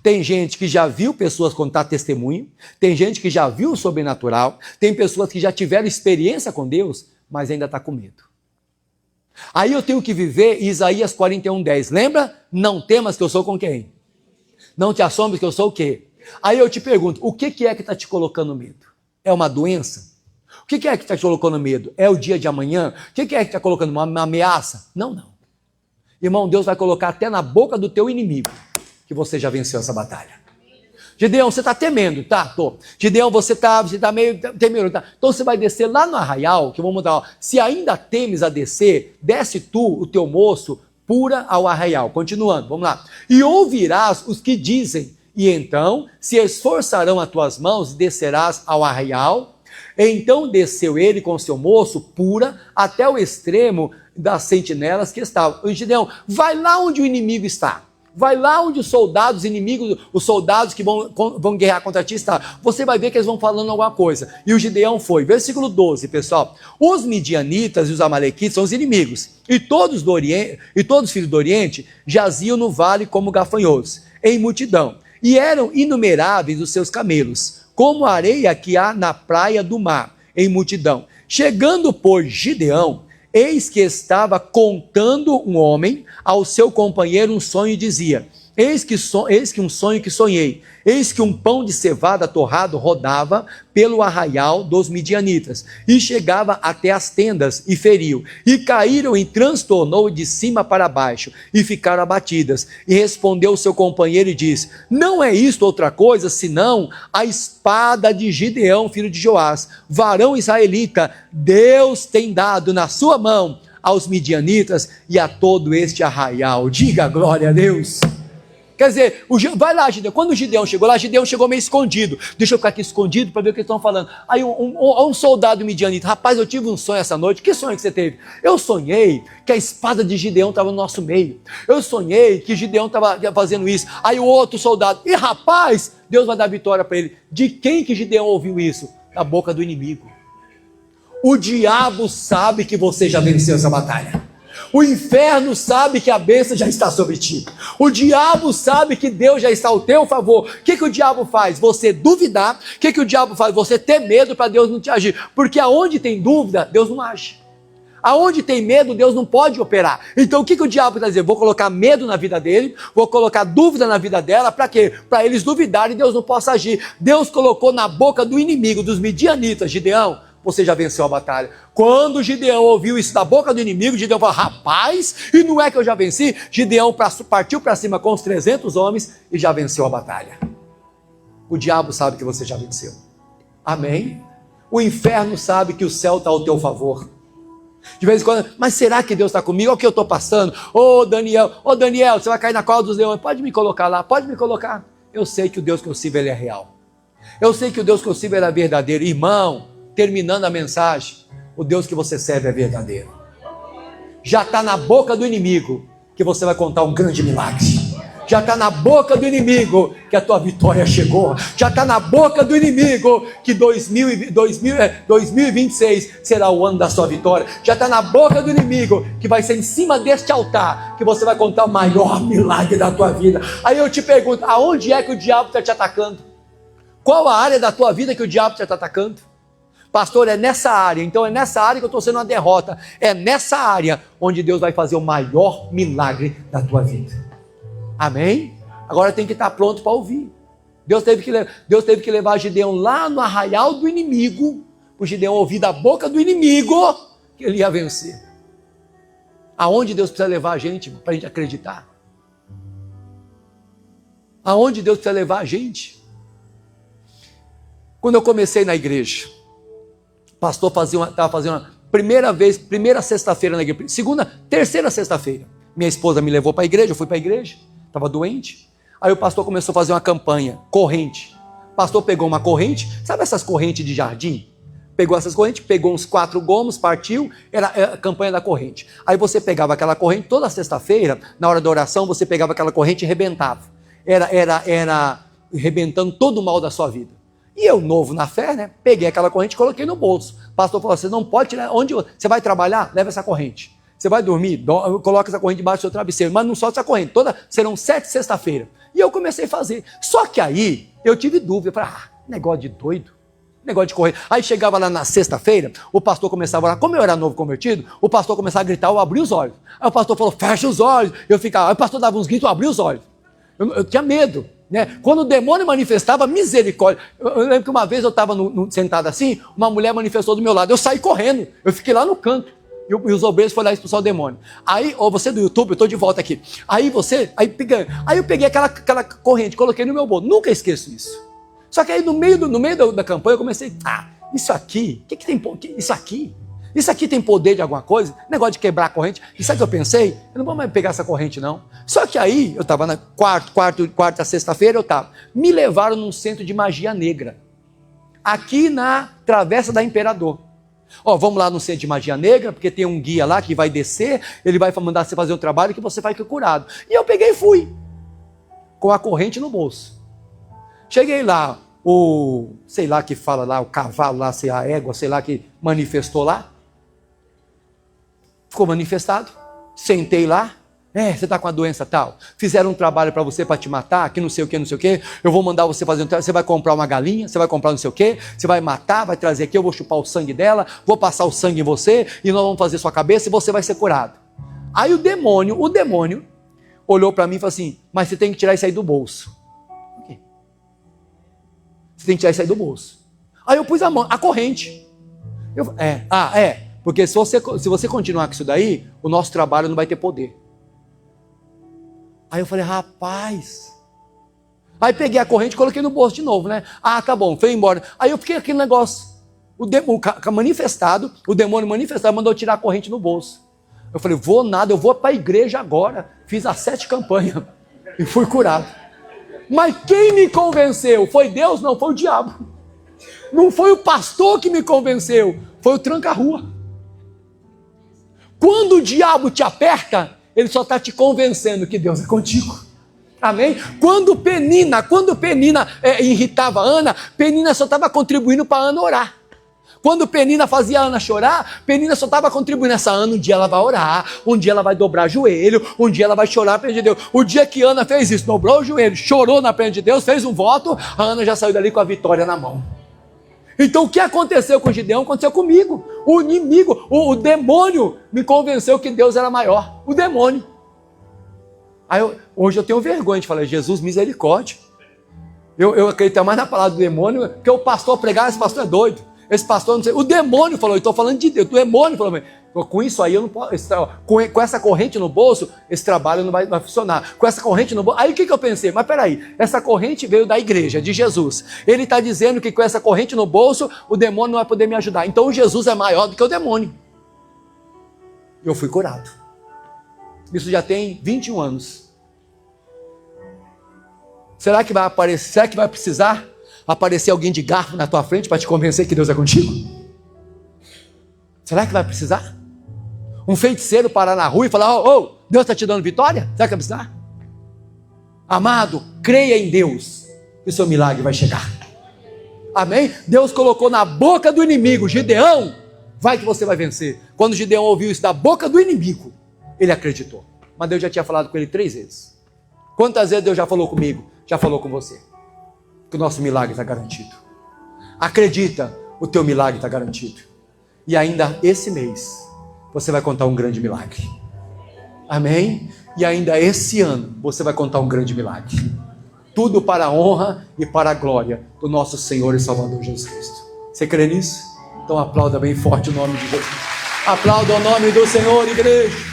Tem gente que já viu pessoas contar testemunho, tem gente que já viu o sobrenatural, tem pessoas que já tiveram experiência com Deus, mas ainda está com medo. Aí eu tenho que viver Isaías 41:10. Lembra? Não temas que eu sou com quem? Não te assombres que eu sou o quê? Aí eu te pergunto, o que é que está te colocando medo? É uma doença? O que é que está te colocando medo? É o dia de amanhã? O que é que está colocando uma ameaça? Não. Irmão, Deus vai colocar até na boca do teu inimigo que você já venceu essa batalha. Gideão, você está temendo, tá? Tô. Gideão, você está meio temendo, tá? Então você vai descer lá no arraial, que eu vou mudar, ó. Se ainda temes a descer, desce tu, o teu moço, pura ao arraial. Continuando, vamos lá. E ouvirás os que dizem, e então se esforçarão as tuas mãos e descerás ao arraial. Então desceu ele com seu moço, pura, até o extremo das sentinelas que estavam. E Gideão, vai lá onde o inimigo está. Vai lá onde os soldados inimigos, os soldados que vão guerrear contra ti estão. Você vai ver que eles vão falando alguma coisa. E o Gideão foi. Versículo 12, pessoal. Os midianitas e os amalequitas são os inimigos. E todos os filhos do Oriente jaziam no vale como gafanhotos, em multidão. E eram inumeráveis os seus camelos, como a areia que há na praia do mar, em multidão. Chegando por Gideão, eis que estava contando um homem ao seu companheiro um sonho e dizia, eis que um sonho que sonhei, eis que um pão de cevada torrado rodava pelo arraial dos midianitas, e chegava até as tendas, e feriu, e caíram e transtornou de cima para baixo, e ficaram abatidas. E respondeu o seu companheiro e disse, não é isto outra coisa, senão a espada de Gideão, filho de Joás, varão israelita, Deus tem dado na sua mão aos midianitas e a todo este arraial. Diga glória a Deus. Quer dizer, vai lá, Gideão. Quando o Gideão chegou lá, Gideão chegou meio escondido. Deixa eu ficar aqui escondido para ver o que eles estão falando. Aí um soldado midianita, rapaz, eu tive um sonho essa noite. Que sonho que você teve? Eu sonhei que a espada de Gideão estava no nosso meio. Eu sonhei que Gideão estava fazendo isso. Aí o outro soldado, e rapaz, Deus vai dar vitória para ele. De quem que Gideão ouviu isso? Da boca do inimigo. O diabo sabe que você já venceu essa batalha. O inferno sabe que a bênção já está sobre ti. O diabo sabe que Deus já está ao teu favor. O que o diabo faz? Você duvidar. O que o diabo faz? Você ter medo para Deus não te agir. Porque aonde tem dúvida, Deus não age. Aonde tem medo, Deus não pode operar. Então o que o diabo está dizendo? Vou colocar medo na vida dele, vou colocar dúvida na vida dela, para quê? Para eles duvidarem e Deus não possa agir. Deus colocou na boca do inimigo, dos midianitas, Gideão, você já venceu a batalha. Quando Gideão ouviu isso da boca do inimigo, Gideão falou, rapaz, e não é que eu já venci? Gideão partiu para cima com os 300 homens e já venceu a batalha. O diabo sabe que você já venceu. Amém? O inferno sabe que o céu está ao teu favor. De vez em quando, mas será que Deus está comigo? Olha o que eu estou passando. Ô Daniel, você vai cair na cova dos leões. Pode me colocar lá, pode me colocar. Eu sei que o Deus que eu sirvo, ele é real. Eu sei que o Deus que eu sirvo, ele é verdadeiro. Irmão, terminando a mensagem, o Deus que você serve é verdadeiro. Já está na boca do inimigo que você vai contar um grande milagre. Já está na boca do inimigo que a tua vitória chegou. Já está na boca do inimigo que 2026 será o ano da sua vitória. Já está na boca do inimigo que vai ser em cima deste altar que você vai contar o maior milagre da tua vida. Aí eu te pergunto, aonde é que o diabo está te atacando? Qual a área da tua vida que o diabo está atacando? Pastor, é nessa área. Então é nessa área que eu estou sendo uma derrota. É nessa área onde Deus vai fazer o maior milagre da tua vida. Amém? Agora tem que estar pronto para ouvir. Deus teve que levar Gideão lá no arraial do inimigo, para o Gideão ouvir da boca do inimigo que ele ia vencer. Aonde Deus precisa levar a gente para a gente acreditar? Aonde Deus precisa levar a gente? Quando eu comecei na igreja, o pastor estava fazendo uma primeira sexta-feira na igreja, terceira sexta-feira. Minha esposa me levou para a igreja, eu fui para a igreja. Estava doente, aí o pastor começou a fazer uma campanha, corrente. O pastor pegou uma corrente, sabe essas correntes de jardim? Pegou essas correntes, pegou uns 4 gomos, partiu, era a campanha da corrente. Aí você pegava aquela corrente, toda sexta-feira, na hora da oração, você pegava aquela corrente e arrebentava. Era arrebentando todo o mal da sua vida. E eu, novo na fé, né, peguei aquela corrente e coloquei no bolso. O pastor falou, você não pode tirar, onde você vai trabalhar? Leva essa corrente. Você vai dormir, coloca essa corrente debaixo do seu travesseiro, mas não só essa corrente, serão 7 sexta-feira. E eu comecei a fazer. Só que aí eu tive dúvida, eu falei, negócio de doido, negócio de correr. Aí chegava lá na sexta-feira, o pastor começava a orar, como eu era novo convertido, o pastor começava a gritar, eu abri os olhos. Aí o pastor falou, fecha os olhos. Eu ficava, aí o pastor dava uns gritos, eu abri os olhos. Eu tinha medo, né? Quando o demônio manifestava, misericórdia. Eu lembro que uma vez eu estava sentado assim, uma mulher manifestou do meu lado, eu saí correndo, eu fiquei lá no canto. E os obreiros foram lá expulsar o demônio. Aí, você do YouTube, eu estou de volta aqui. Aí eu peguei aquela corrente, coloquei no meu bolso. Nunca esqueço isso. Só que aí no meio da campanha eu comecei, isso aqui, que tem isso aqui? Isso aqui tem poder de alguma coisa? Negócio de quebrar a corrente. E sabe o que eu pensei? Eu não vou mais pegar essa corrente não. Só que aí, eu estava na quarta, sexta-feira, me levaram num centro de magia negra. Aqui na Travessa da Imperador. Vamos lá no centro de magia negra, porque tem um guia lá que vai descer, ele vai mandar você fazer um trabalho que você vai ficar curado. E eu peguei e fui, com a corrente no bolso. Cheguei lá, sei lá que fala lá, o cavalo lá, sei a égua, sei lá que manifestou lá. Ficou manifestado, sentei lá. Você está com a doença tal, fizeram um trabalho para você para te matar, que não sei o que, eu vou mandar você fazer um trabalho, você vai comprar uma galinha, você vai comprar não sei o que, você vai matar, vai trazer aqui, eu vou chupar o sangue dela, vou passar o sangue em você, e nós vamos fazer sua cabeça e você vai ser curado. Aí o demônio olhou para mim e falou assim, mas você tem que tirar isso aí do bolso. O quê? Você tem que tirar isso aí do bolso. Aí eu pus a corrente. Porque se você continuar com isso daí, o nosso trabalho não vai ter poder. Aí eu falei, rapaz. Aí peguei a corrente e coloquei no bolso de novo, né? Tá bom, foi embora. Aí eu fiquei aquele negócio. O demônio manifestado, mandou tirar a corrente no bolso. Eu falei, vou nada, eu vou para a igreja agora. Fiz as 7 campanhas e fui curado. Mas quem me convenceu? Foi Deus? Não, foi o diabo. Não foi o pastor que me convenceu, foi o tranca-rua. Quando o diabo te aperta, ele só está te convencendo que Deus é contigo. Amém? Quando Penina irritava a Ana, Penina só estava contribuindo para a Ana orar. Quando Penina fazia a Ana chorar, Penina só estava contribuindo. Essa Ana, um dia ela vai orar, um dia ela vai dobrar joelho, um dia ela vai chorar na frente de Deus. O dia que Ana fez isso, dobrou o joelho, chorou na frente de Deus, fez um voto, a Ana já saiu dali com a vitória na mão. Então o que aconteceu com Gideão aconteceu comigo. O inimigo, o demônio me convenceu que Deus era maior. O demônio. Hoje eu tenho vergonha de falar, Jesus, misericórdia. Eu acredito mais na palavra do demônio, que o pastor pregar, esse pastor é doido. Esse pastor não sei. O demônio falou, eu estou falando de Deus. O demônio falou, com isso aí eu não posso. Com essa corrente no bolso, esse trabalho não vai funcionar. Com essa corrente no bolso. Aí o que eu pensei? Mas peraí, essa corrente veio da igreja, de Jesus. Ele está dizendo que com essa corrente no bolso, o demônio não vai poder me ajudar. Então Jesus é maior do que o demônio. Eu fui curado. Isso já tem 21 anos. Será que vai aparecer? Será que vai precisar aparecer alguém de garfo na tua frente para te convencer que Deus é contigo? Será que vai precisar? Um feiticeiro parar na rua e falar, Deus está te dando vitória? Será que vai precisar? Amado, creia em Deus, que o seu milagre vai chegar. Amém? Deus colocou na boca do inimigo, Gideão, vai que você vai vencer. Quando Gideão ouviu isso da boca do inimigo, ele acreditou. Mas Deus já tinha falado com ele 3 vezes. Quantas vezes Deus já falou comigo? Já falou com você. Que o nosso milagre está garantido. Acredita, o teu milagre está garantido. E ainda esse mês, você vai contar um grande milagre. Amém? E ainda esse ano, você vai contar um grande milagre. Tudo para a honra e para a glória do nosso Senhor e Salvador Jesus Cristo. Você crê nisso? Então aplauda bem forte o nome de Jesus. Aplauda o nome do Senhor, igreja.